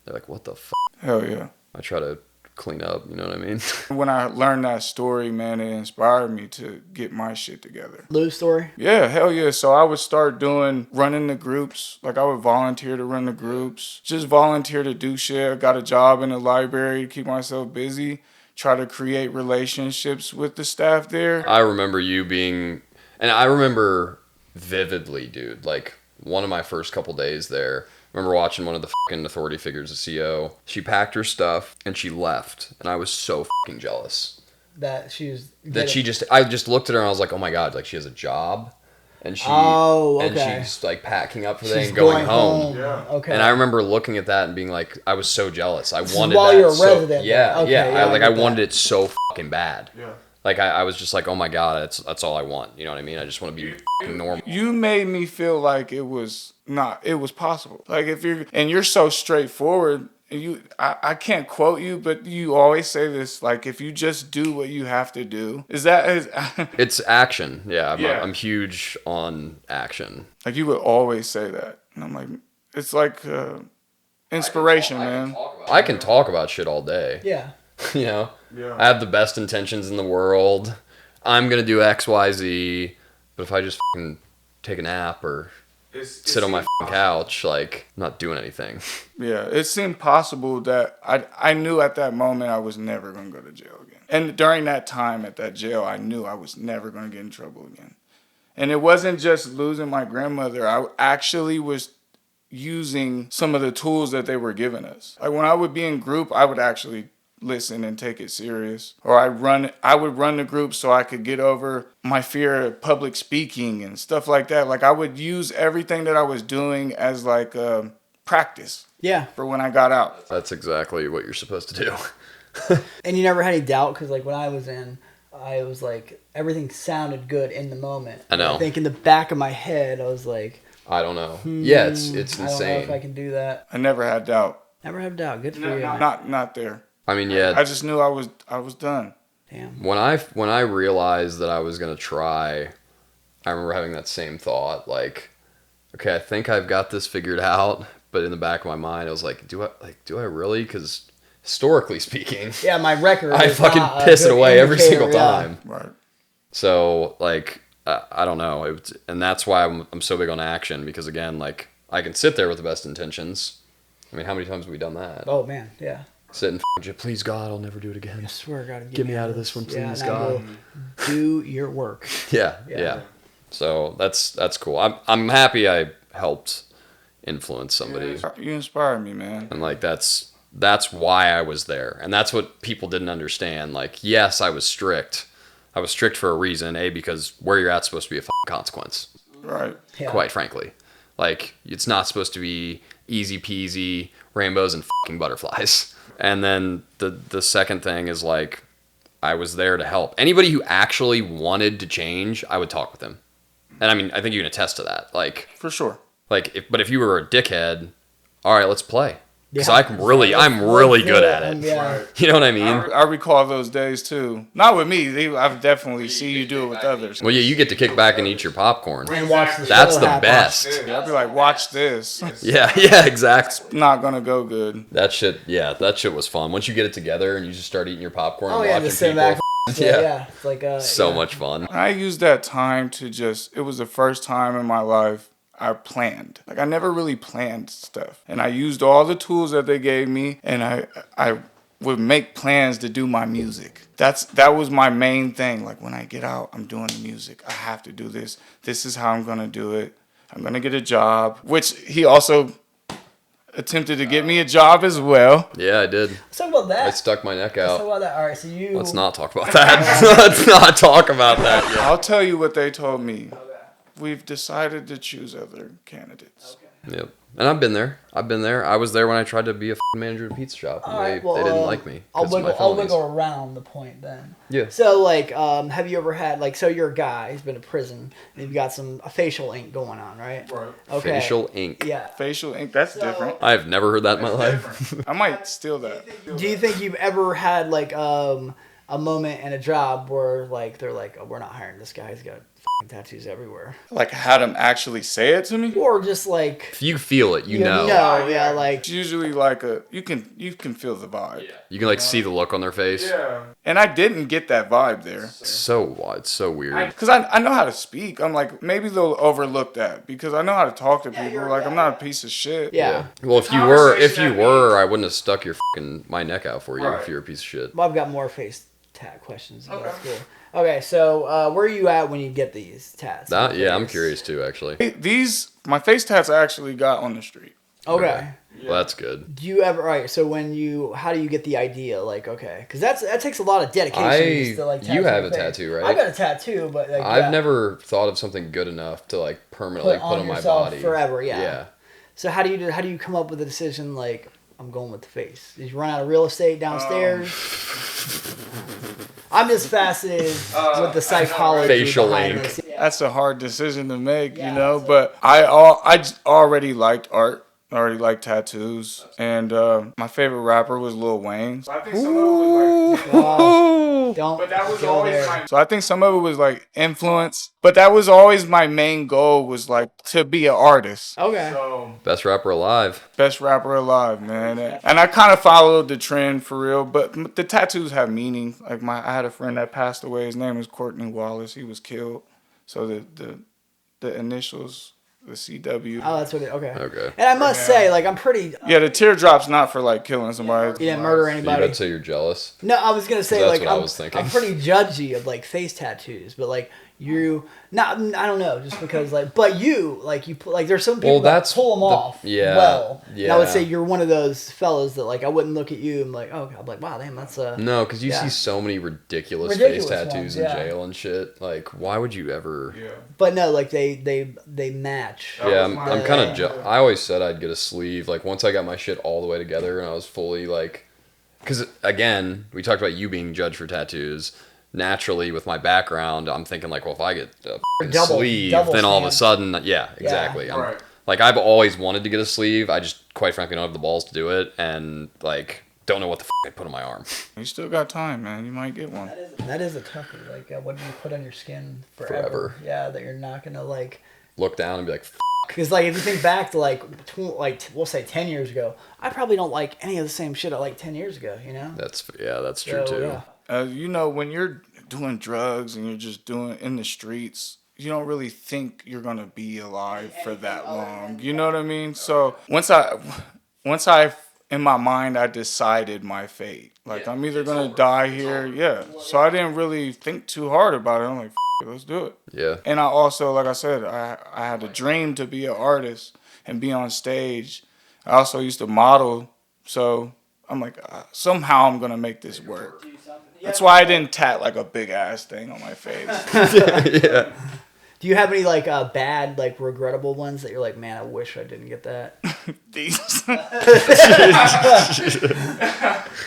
They're like, what the f? hell yeah. I try to clean up, you know what I mean? When I learned that story, man, it inspired me to get my shit together. Lou's story. Yeah, hell yeah. So I would start running the groups. Like, I would volunteer to run the groups. Just volunteer to do shit. I got a job in the library to keep myself busy. Try to create relationships with the staff there. I remember you being, and I remember vividly, dude, like one of my first couple days there, I remember watching one of the fucking authority figures, the CO. She packed her stuff and she left, and I was so fucking jealous. That she was. I just looked at her and I was like, oh my God, like she has a job. and okay. she's like packing up for the day She's and going home. Yeah. Okay. And I remember looking at that and being like, I was so jealous. I is wanted while that. you're a so, resident, yeah, though. Okay, yeah. yeah, I I get wanted that. it so fucking bad. Yeah. Like I was just like, oh my god, that's all I want. You know what I mean? I just want to be fucking normal. You made me feel like it was possible. Like you're so straightforward. I can't quote you, but you always say this, like, if you just do what you have to do. It's action. Yeah, Yeah. I'm huge on action. Like, you would always say that. And I'm like, it's like inspiration, man. I can talk about shit all day. Yeah. You know? Yeah. I have the best intentions in the world. I'm going to do X, Y, Z. But if I just fucking take a nap or sit on my fucking couch, like, I'm not doing anything. Yeah, it seemed possible that I knew at that moment I was never going to go to jail again. And during that time at that jail, I knew I was never going to get in trouble again. And it wasn't just losing my grandmother. I actually was using some of the tools that they were giving us. Like, when I would be in group, I would actually listen and take it serious. Or I would run the group so I could get over my fear of public speaking and stuff like that. Like, I would use everything that I was doing as like practice. Yeah. For when I got out. That's exactly what you're supposed to do. And you never had any doubt? Because, like, when I was in, I was like, everything sounded good in the moment. I know. I think in the back of my head, I was like, I don't know. Yeah, it's I don't know insane. if I can do that. I never had doubt. Never have doubt. Good for you. Not there. I mean, yeah. I just knew I was done. Damn. When I realized that I was gonna try, I remember having that same thought, like, okay, I think I've got this figured out, but in the back of my mind, I was like, do I really? Because historically speaking, Yeah, my record. I is fucking not a piss it good away every indicator, single yeah. time. Right. So like, I don't know, and that's why I'm so big on action, because again, like, I can sit there with the best intentions. I mean, how many times have we done that? Oh man, yeah. Sit and please God, I'll never do it again. I swear, God, Get me out of this one, Yeah, please, and I God. will do your work. Yeah. So that's cool. I'm happy I helped influence somebody, You inspired me, man. and like that's why I was there, and that's what people didn't understand. Like, yes, I was strict. I was strict for a reason. Because where you're at's supposed to be a fucking consequence. Right. Yeah. Quite frankly, like, it's not supposed to be easy peasy rainbows and fucking butterflies. And then the second thing is, like, I was there to help anybody who actually wanted to change. I would talk with them, and I mean, I think you can attest to that. Like, For sure. like, if you were a dickhead, all right, let's play. Because Yeah. I'm really good at it. Yeah. You know what I mean? I recall those days too. Not with me. I've definitely seen you do it with others. Well, yeah, you get to kick back and eat your popcorn. And watch the That's show the happen. best. I'd be like, watch this. Yeah, exactly. Not gonna go good. That shit was fun. Once you get it together and you just start eating your popcorn Oh and yeah, watching just sit people. back. Yeah. Yeah. It's like So yeah. much fun. I used that time to it was the first time in my life I planned. Like, I never really planned stuff. And I used all the tools that they gave me, and I would make plans to do my music. That was my main thing. Like, when I get out, I'm doing the music. I have to do this. This is how I'm going to do it. I'm going to get a job, which he also attempted to get me a job as well. Yeah, I did. Let's talk about that. I stuck my neck Let's talk out. about that. All right, so you. Let's not talk about that. Let's not talk about that yet. I'll tell you what they told me. We've decided to choose other candidates. Yep. And I've been there. I was there when I tried to be a f***ing manager at a pizza shop, and All right, they didn't like me. I'll 'cause of my wiggle felonies. around the point then. Yeah. So, like, have you ever had, like, so you're a guy who's been in prison, and you've got a facial ink going on, right? Right. Okay. Facial ink. Yeah. Facial ink, that's different. I've never heard that in my life. I might steal that. Do you think you've ever had, like, a moment in a job where, like, they're like, oh, we're not hiring this guy, he's got f***ing tattoos everywhere? Like, had them actually say it to me? Or just, like, If you feel it, you know. yeah, like, It's usually like you can feel the vibe. You can like see the look on their face. Yeah. And I didn't get that vibe there. It's so weird. Because I know how to speak. I'm like, maybe they'll overlook that because I know how to talk to people. you're- Like, I'm not a piece of shit. yeah. Well, if you were, I wouldn't have stuck my neck out for you Right. if you're a piece of shit. Well, I've got more face tat questions. But that's cool. Okay, so where are you at when you get these tats? Yeah, I'm curious too, actually. My face tats I actually got on the street. Okay. Well, that's good. Do you ever? All right. So how do you get the idea? Like, okay, because that takes a lot of dedication. Just to, like, You have a tattoo tattoo, right? I got a tattoo, but like, I've never thought of something good enough to like permanently put on my yourself body forever. Yeah. Yeah. So how do you come up with a decision like I'm going with the face? Did you run out of real estate downstairs? I'm just fascinated with the psychology Facial behind ink. this. Yeah. That's a hard decision to make, Yeah, you know. so- But I already liked art. I already liked tattoos, and my favorite rapper was Lil Wayne. So I think some of it was like, Wow. Don't. but that was go always there. my. So I think some of it was like influence, but that was always my main goal was like to be an artist. Okay. So Best rapper alive. best rapper alive, man, and I kind of followed the trend for real. But the tattoos have meaning. Like I had a friend that passed away. His name was Courtney Wallace. He was killed. So the initials. The CW. Oh, that's what it. Okay. Okay. And I must say, like, I'm pretty. Yeah, the teardrop's not for like killing somebody. You didn't murder You anybody. about to say you're jealous? No, I was gonna say That's like what I was thinking. I'm pretty judgy of like face tattoos, but like I don't know, just because like, but you put like there's some people Well, that that's pull them off yeah, well. And I would yeah. say you're one of those fellas that like I wouldn't look at you and like, oh, I'm like, wow, damn, that's a No, because you Yeah. see so many ridiculous Ridiculous face tattoos ones, in yeah. jail and shit. Like, why would you ever? Yeah. But no, like they match. That Yeah, was I'm, my- I'm kind of. I always said I'd get a sleeve. Like once I got my shit all the way together and I was fully like, because again, we talked about you being judged for tattoos. Naturally, with my background, I'm thinking like, well, if I get a f***ing sleeve, double then all of a stamp. sudden, yeah, exactly. I'm, Right. Like I've always wanted to get a sleeve. I just, quite frankly, don't have the balls to do it, and like don't know what the f*** I put on my arm. You still got time, man. You might get one. That is a toughie. Like, what do you put on your skin Forever. Yeah, that you're not gonna like. Look down and be like, Because like if you think back to like we'll say 10 years ago, I probably don't like any of the same shit I liked 10 years ago. You know. that's true So, too. yeah. You know, when you're doing drugs and you're just doing in the streets, you don't really think you're gonna be alive for that long. You know what I mean? So once I in my mind I decided my fate. Like I'm either gonna die here, yeah. So I didn't really think too hard about it. I'm like, F- it, let's do it. Yeah. And I also, like I said, I had a dream to be an artist and be on stage. I also used to model, so I'm like, somehow I'm gonna make this work. That's why I didn't tat like a big ass thing on my face. Yeah. Do you have any like bad, like regrettable ones that you're like, man, I wish I didn't get that? These,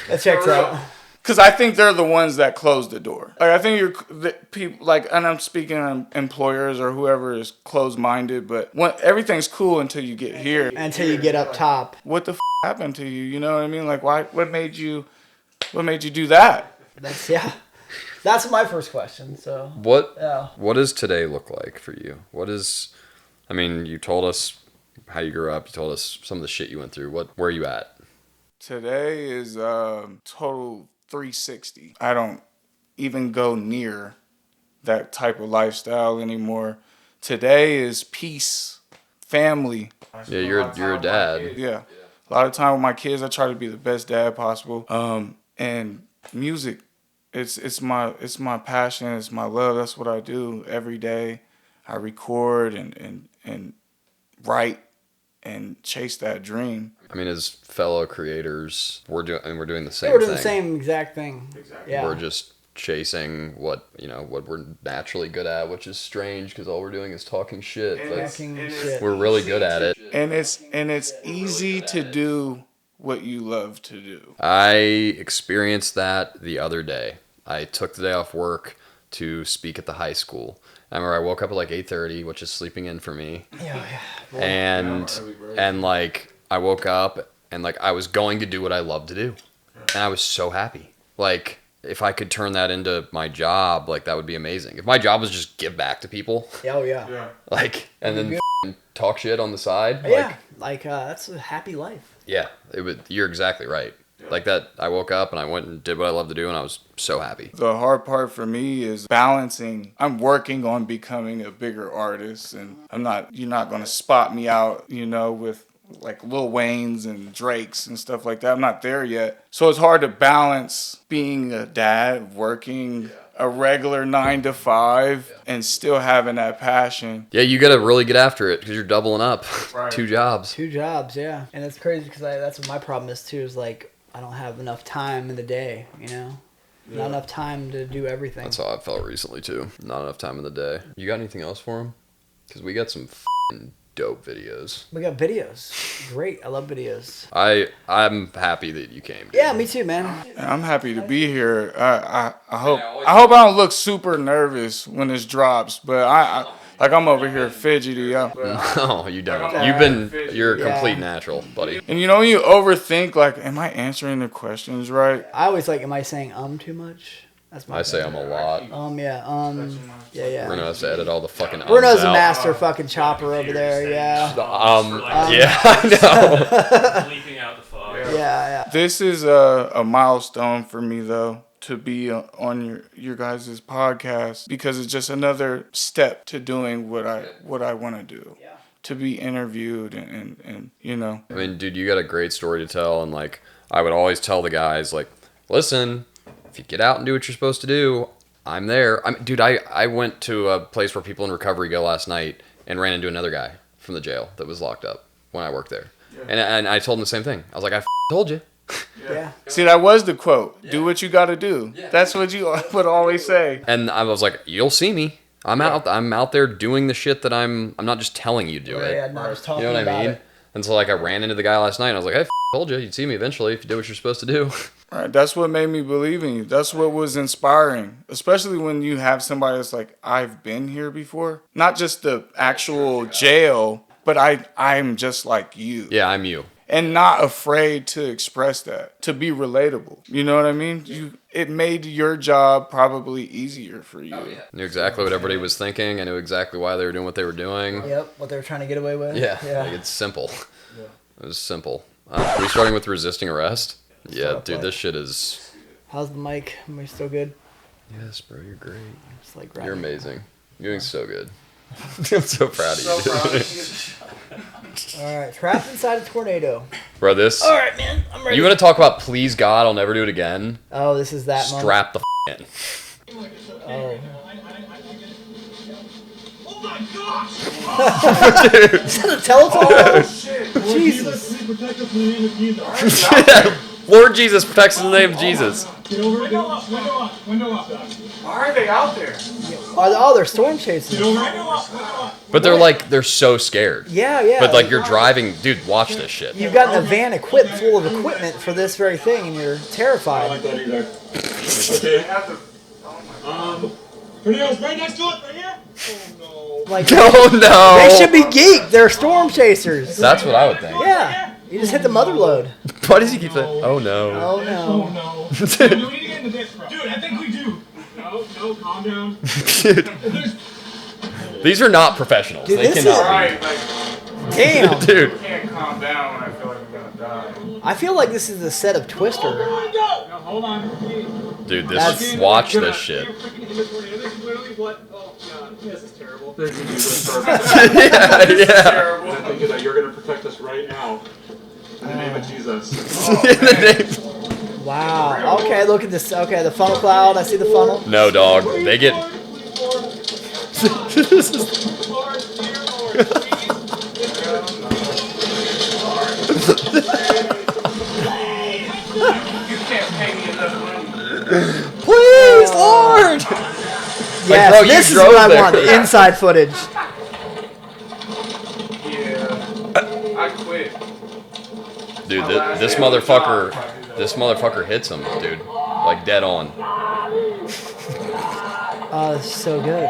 That checks out. because I think they're the ones that close the door. Like I think the people like, and I'm speaking on employers or whoever is closed minded, but everything's cool until you get here. Until you get up top. What the happened to you? You know what I mean? Like why? What made you do that? That's my first question. So What yeah. What does today look like for you? I mean, you told us how you grew up. You told us some of the shit you went through. Where are you at? Today is total 360. I don't even go near that type of lifestyle anymore. Today is peace, family. Yeah, you're a dad. Yeah. A lot of time with my kids, I try to be the best dad possible. And music, it's my passion, it's my love. That's what I do every day. I record and write and chase that dream. I mean, as fellow creators, we're doing the same They were doing thing. the same exact thing. Exactly. Yeah. We're just chasing what we're naturally good at, which is strange because all we're doing is talking shit. But Talking shit. we're really good at it. And it's easy to do what you love to do. I experienced that the other day. I took the day off work to speak at the high school. I remember I woke up at like 8:30, which is sleeping in for me. Yeah. And like I woke up and like I was going to do what I love to do. And I was so happy. Like if I could turn that into my job, like that would be amazing. If my job was just give back to people, Oh yeah. like and then f***ing talk shit on the side, Yeah. Like that's a happy life. yeah, it would. You're exactly right. Like that, I woke up and I went and did what I love to do, and I was so happy. The hard part for me is balancing. I'm working on becoming a bigger artist, and you're not going to spot me out, with like Lil Wayne's and Drake's and stuff like that. I'm not there yet. So it's hard to balance being a dad, working, a regular 9 to 5 and still having that passion. Yeah, you gotta really get after it because you're doubling up. Right. 2 jobs. 2 jobs, yeah. And it's crazy because that's what my problem is too. Is like I don't have enough time in the day. You know, not enough time to do everything. That's how I felt recently too. Not enough time in the day. You got anything else for him? Because we got some dope videos. We got videos. Great. I love videos. I'm happy that you came. Dude. Yeah, me too, man. I'm happy to be here. I hope I don't look super nervous when this drops, but I'm over here fidgety. No, you don't. Okay. You're a Yeah. complete natural, buddy. And you know, you overthink, like, am I answering the questions right? I always like, am I saying too much? That's my I say thing. I'm a lot. Yeah. We're gonna have to edit all the fucking Bruno's a out. master fucking chopper over there, yeah. Yeah, I know. Bleeping out the fog. Yeah. This is a milestone for me, though, to be on your guys' podcast, because it's just another step to doing what I want to do. Yeah. To be interviewed and you know. I mean, dude, you got a great story to tell, and like I would always tell the guys, like, listen, if you get out and do what you're supposed to do, I'm there. I went to a place where people in recovery go last night and ran into another guy from the jail that was locked up when I worked there. Yeah. And I told him the same thing. I was like, I told you. Yeah. See, that was the quote. Yeah. Do what you got to do. Yeah. That's what you would always say. And I was like, you'll see me. I'm out there doing the shit that I'm not just telling you to do it. Yeah, no, I was talking you know what I mean? it. And so like I ran into the guy last night and I was like, hey, told you, you'd see me eventually if you did what you're supposed to do. Right, that's what made me believe in you. That's what was inspiring, especially when you have somebody that's like, I've been here before. Not just the actual jail, but I'm just like you. Yeah, I'm you. And not afraid to express that, to be relatable. You know what I mean? It made your job probably easier for you. Oh, yeah. Knew exactly what everybody was thinking. I knew exactly why they were doing what they were doing. Yep, what they were trying to get away with. Yeah. Like it's simple. Yeah. It was simple. Are we starting with resisting arrest? Yeah, dude, this shit is... How's the mic? Am I still good? Yes, bro, you're great. Just like you're amazing. You're doing so good. I'm so proud of you. All right, trapped inside a tornado. Bro, this... All right, man, I'm ready. You want to talk about please God, I'll never do it again? Oh, this is that moment. Strap the in. Oh. Oh my gosh! Is that a telephone? Oh shit! Jesus. Please protect us in the name of Jesus. Lord Jesus protects in the name of Jesus. Get over. Window up. Window up. Why are they out there? Oh, they're storm chasing. Get over. Window up. But they're so scared. Yeah. But like you're driving, dude, watch this shit. You've gotten a van equipped full of equipment for this very thing, and you're I don't terrified. like that either. Okay. Tornado's right next to it, right here. Oh no. Like, Oh no! they should be geeked. They're storm chasers. That's what I would think. Yeah. You just hit the mother load. Why does he keep saying, oh no? Oh no. Oh no. Do we need to get into this, bro? Dude, I think we do. No, calm down. These are not professionals. Dude, they this cannot is- Right, like, Damn. be. Dude. I can't calm down when I feel like I'm gonna die. I feel like this is the set of Twister. No, hold on. Dude, That's- watch this shit. This is literally what. Oh god, this is terrible. This is yeah. Terrible. I think that you're gonna protect us right now. In the name of Jesus. Wow. Okay, look at this. Okay, the funnel cloud. I see the funnel. No, dog. They get. You can't pay me enough money. Please, Lord. Yes, bro, you this is drove what I there. want. The inside footage. Yeah. I quit. Dude, this motherfucker hits him, dude. Like dead on. Oh, this is so good.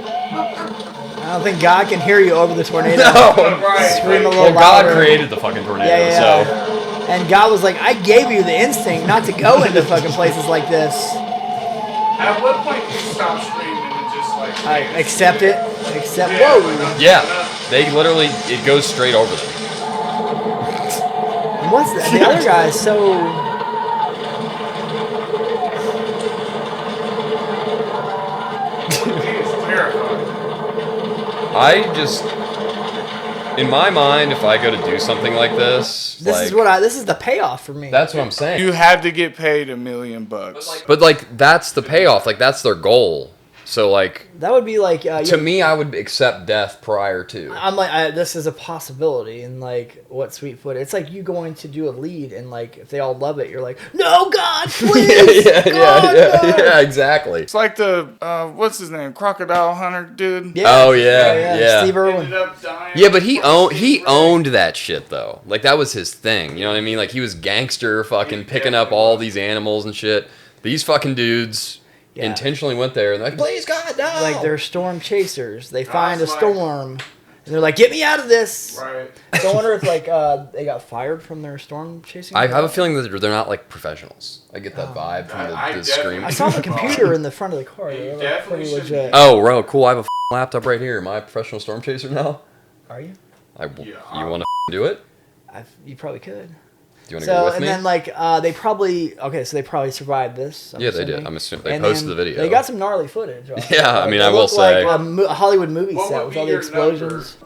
I don't think God can hear you over the tornado. Scream a little Well, God louder. created the fucking tornado, Yeah. so. And God was like, I gave you the instinct not to go into fucking places like this. At what point do you stop screaming and just like... I accept it. Accept. Yeah, Whoa. Yeah, they literally, it goes straight over them. What's that? The other guy is so. It's terrifying. I just, in my mind, if I go to do something like this, This is the payoff for me. That's what I'm saying. You had to get paid $1 million. But like that's the payoff. Like that's their goal. So like That would be like to me, I would accept death prior to. I'm like, this is a possibility, and like, what Sweetfoot? It's like you going to do a lead, and like, if they all love it, you're like, no, God, please, God, no. Yeah, exactly. It's like the what's his name, Crocodile Hunter dude. Yeah. Oh yeah. Steve Irwin. Ended up dying. Yeah, but he owned that shit though. Like that was his thing. You know what I mean? Like he was gangster, fucking picking up all these animals and shit. These fucking dudes intentionally went there and they're like, please God, no. Like they're storm chasers. They find a storm, and they're like, get me out of this. Right. So I wonder if like they got fired from their storm chasing. I have a feeling that they're not like professionals. I get that vibe from the scream. I saw the computer in the front of the car. They were, like, pretty Definitely legit. Oh, bro, cool. I have a laptop right here. Am I a professional storm chaser now? Are you? You want to do it? You probably could. Do you want to go with and me? then like they probably survived this. Yeah, they did. I'm assuming they And posted then the video. They got some gnarly footage. Right? Yeah, I mean, It I will looked say. like a Hollywood movie What set would with be all the your explosions.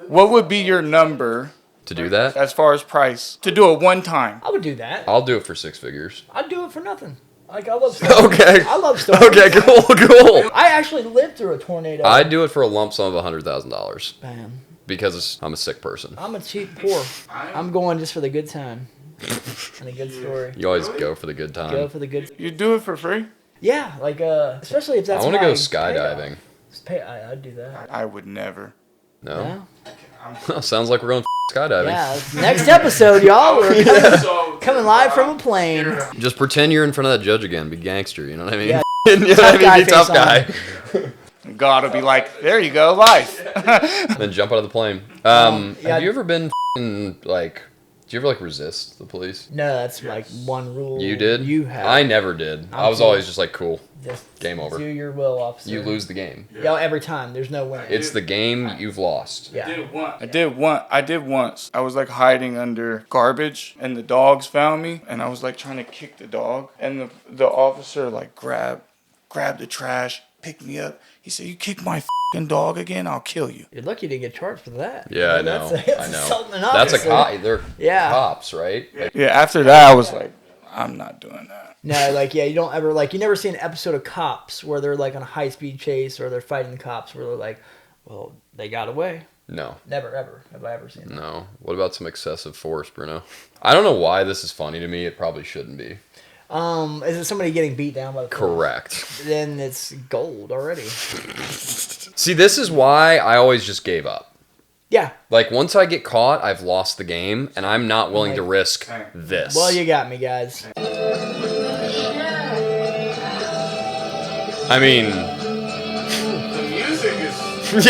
What would be your number To do that, as far as price to do it one time? I would do that. I'll do it for 6 figures. I'd do it for nothing. Like I love storms. Okay. I love storms. Okay, cool. I actually lived through a tornado. I'd do it for a lump sum of $100,000 Man, because I'm a sick person. I'm a cheap poor. I'm going just for the good time and a good story. You always go for the good time. Go for the good. You do it for free? Yeah, like especially if that's. I want to my go skydiving. I'd do that. I would never. No? Yeah. Sounds like we're going skydiving. Yeah. Next episode, y'all. We're coming live from a plane. Just pretend you're in front of that judge again. Be gangster, you know what I mean? Yeah. You know what I mean? guy Be tough face guy. God will be like, there you go, life. Then jump out of the plane. yeah. Have you ever been like... Do you ever like resist the police? No, that's like one rule. You did? You have. I never did. I was always just like, cool. Just Game over. Do your will, officer. You lose the game. Yeah, every time. There's no winning. It's the game you've lost. Yeah. I did once. I was like hiding under garbage and the dogs found me and I was like trying to kick the dog and the officer like grabbed the trash, picked me up. He said, "You kick my f***ing dog again, I'll kill you." You're lucky to get charged for that. Yeah, I know. That's I know. assaulting an That's a officer. cop. They're Yeah. cops, right? Like, Yeah, after that I was like, I'm not doing that. No, like, yeah, you don't ever, like, you never see an episode of Cops where they're, like, on a high-speed chase or they're fighting the cops where they're like, well, they got away. no. Never, ever have I ever seen that. No. What about some excessive force, Bruno? I don't know why this is funny to me. It probably shouldn't be. Is it somebody getting beat down by the police? Correct. Then it's gold already. See, this is why I always just gave up. Yeah. Like, once I get caught, I've lost the game, and I'm not willing to risk this. Well, you got me, guys. I mean, The music is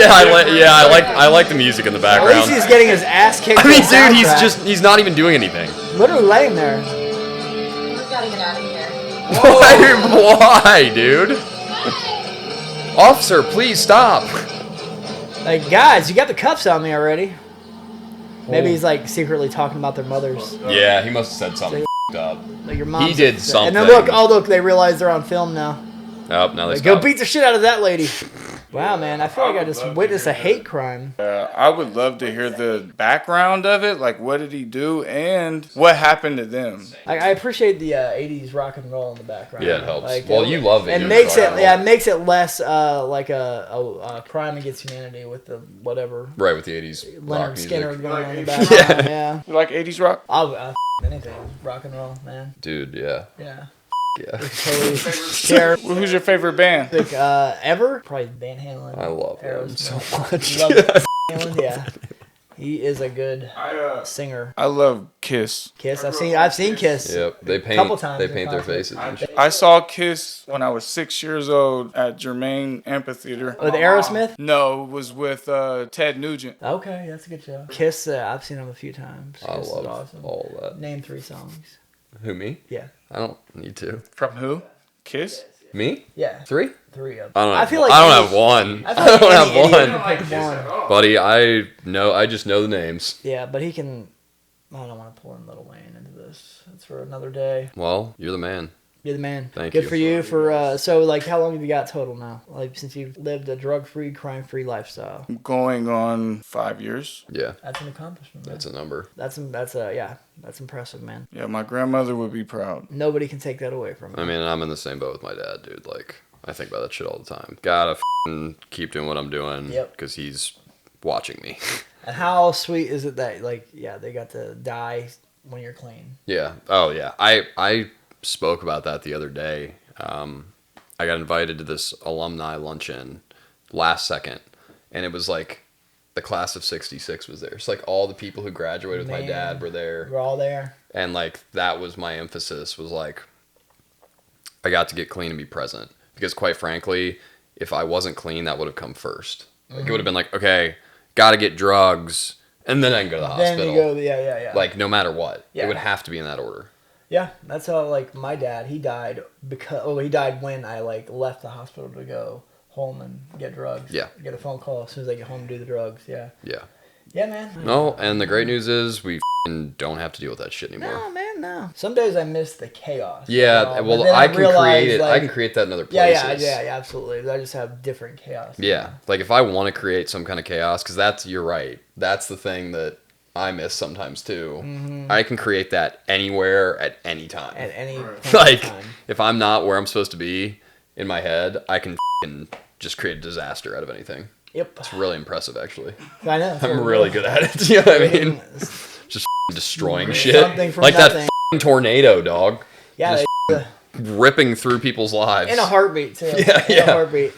I like the music in the At least background. he's getting his ass kicked. I mean, to the dude, soundtrack. he's not even doing anything. literally laying there. We've got to get out of here. Why, dude? Officer, please stop. Like, guys, you got the cuffs on me already. Maybe he's like secretly talking about their mothers. Yeah, he must have said something up. Like your mom. He did And something. then look, they realize they're on film now. Oh, now they Like, go stop. beat the shit out of that lady. Wow, man, I feel like I just witnessed a hate crime. I would love to hear the background of it, like what did he do and what happened to them. I appreciate the 80s rock and roll in the background. Yeah, it helps. Like, Well, you love it. It You makes rock it and roll. yeah, it makes it less like a crime against humanity with the whatever Right, with the 80s rock Leonard music. Skinner going on in the Yeah. background. Yeah. You like 80s rock? I'll anything rock and roll, man. Dude, yeah. Yeah. Yeah. Totally share. Who's your favorite band? Like, ever? Probably Van Halen. I love him Aerosmith. so much. You love Van Halen? Yeah. He is a good singer. I love Kiss. Kiss. I've seen Kiss. Yep, they Couple times they in paint their concert. faces. And shit. I saw Kiss when I was 6 years old at Germain Amphitheater. With Aerosmith? No, it was with Ted Nugent. Okay, that's a good show. Kiss, I've seen them a few times. I Kiss is love awesome. all that. Name 3 songs. Who, me? Yeah. I don't need to. From who? Kiss? Me? Yeah. 3? 3 of them. I don't have, I feel like I don't any- have one. I I, feel like don't any idiot have can one. pick one. Buddy, I just know the names. Yeah, but he can. I don't want to pull in Lil Wayne into this. That's for another day. Well, you're the man. You're the man. Thank Good you. for you for so like how long have you got total now? Like since you've lived a drug-free, crime-free lifestyle. Going on 5 years. Yeah, That's an accomplishment, man. that's a number. That's impressive, man. Yeah, my grandmother would be proud. Nobody can take that away from you. I mean, I'm in the same boat with my dad, dude. Like, I think about that shit all the time. Gotta keep doing what I'm doing. Yep. Because he's watching me. And how sweet is it that like they got to die when you're clean? Yeah. Oh, yeah. I spoke about that the other day. I got invited to this alumni luncheon last second, and it was like the class of '66 was there. It's like all the people who graduated with my dad were there. We're all there. And like that was my emphasis, was like I got to get clean and be present. Because quite frankly, if I wasn't clean, that would have come first. Like it would have been like, okay, gotta get drugs, and then I can go to the hospital. Then you go, yeah. Like no matter what, Yeah. it would have to be in that order. Yeah, that's how like my dad. He died he died when I like left the hospital to go home and get drugs. Yeah. Get a phone call as soon as I get home to do the drugs. Yeah. Yeah. Yeah, man. No, and the great news is we don't have to deal with that shit anymore. No, man, no. Some days I miss the chaos. Yeah, but well, then I can realize, create it. like- I can create that in other Yeah, places. yeah, absolutely. I just have different chaos. Yeah, like if I want to create some kind of chaos, because you're right. That's the thing that I miss sometimes too. I can create that anywhere at any time. At any point Like, in time. if I'm not where I'm supposed to be in my head, I can just create a disaster out of anything. Yep. It's really impressive, actually. I know. I'm really good at it. You know what I mean? Just destroying shit. Something from Like nothing. that tornado, dog. Yeah, Just ripping through people's lives. in a heartbeat too. Yeah, in yeah. a heartbeat.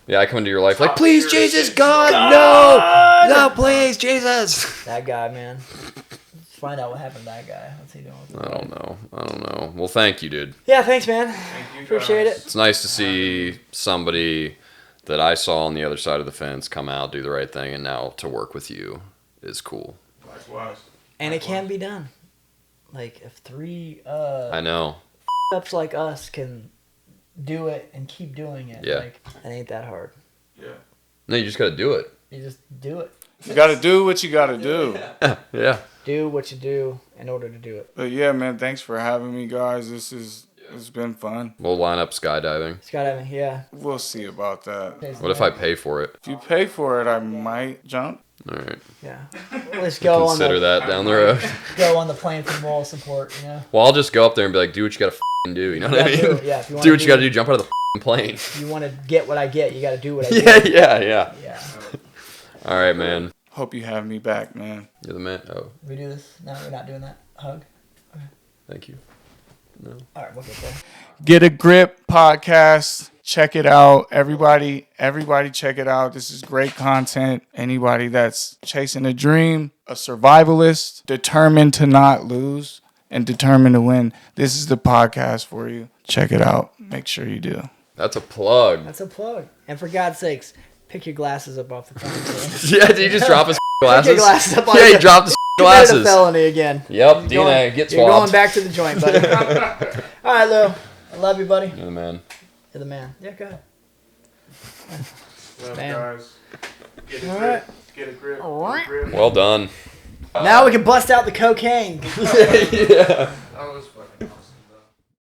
Yeah, I come into your life like, please, Jesus, God, no, no, please, Jesus. That guy, man. Let's find out what happened to that guy. What's he doing? With I don't know. Well, thank you, dude. Yeah, thanks, man. Appreciate it. It's nice to see somebody that I saw on the other side of the fence come out, do the right thing, and now to work with you is cool. Likewise. And it can be done. Like if three I know. ups like us can do it and keep doing it. Yeah. Like it ain't that hard. Yeah. No, you just got to do it. You just do it. You gotta do what you gotta do. Yeah. Do what you do in order to do it. But yeah, man, thanks for having me, guys. It's been fun. We'll line up skydiving. Skydiving, yeah. We'll see about that. What if I pay for it? If you pay for it, I might jump. All right. Yeah. Let's go on Consider the that down the road. go on the plane for moral support. You know. Well, I'll just go up there and be like, do what you got to do. You know what I Yeah, mean? do it. Yeah, if you wanna Do what you do- got to do. Jump out of the plane. If you want to get what I get, you got to do what I Yeah, get. yeah. Yeah. All right, man. Hope you have me back, man. You're the man. Oh, We do this? No, we're not doing that. Hug. thank you. No. All right, we'll get there. Get a Grip podcast. Check it out. Everybody check it out. This is great content. Anybody that's chasing a dream, a survivalist, determined to not lose and determined to win, this is the podcast for you. Check it out. Make sure you do. That's a plug. That's a plug. And for God's sakes, pick your glasses up off the phone. Yeah, did you just drop his glasses? Pick your glasses up. Yeah, he dropped his Committed a glasses. felony again. Yep, You're going- DNA, get You're going swabbed. back to the joint, buddy. All right, Lou. I love you, buddy. You're the man. You're the man. Yeah, go ahead. Love Man. guys. Get a All grip. right. Get a grip. All right. Get a grip. Well done. Now we can bust out the cocaine. Yeah. That was fucking awesome.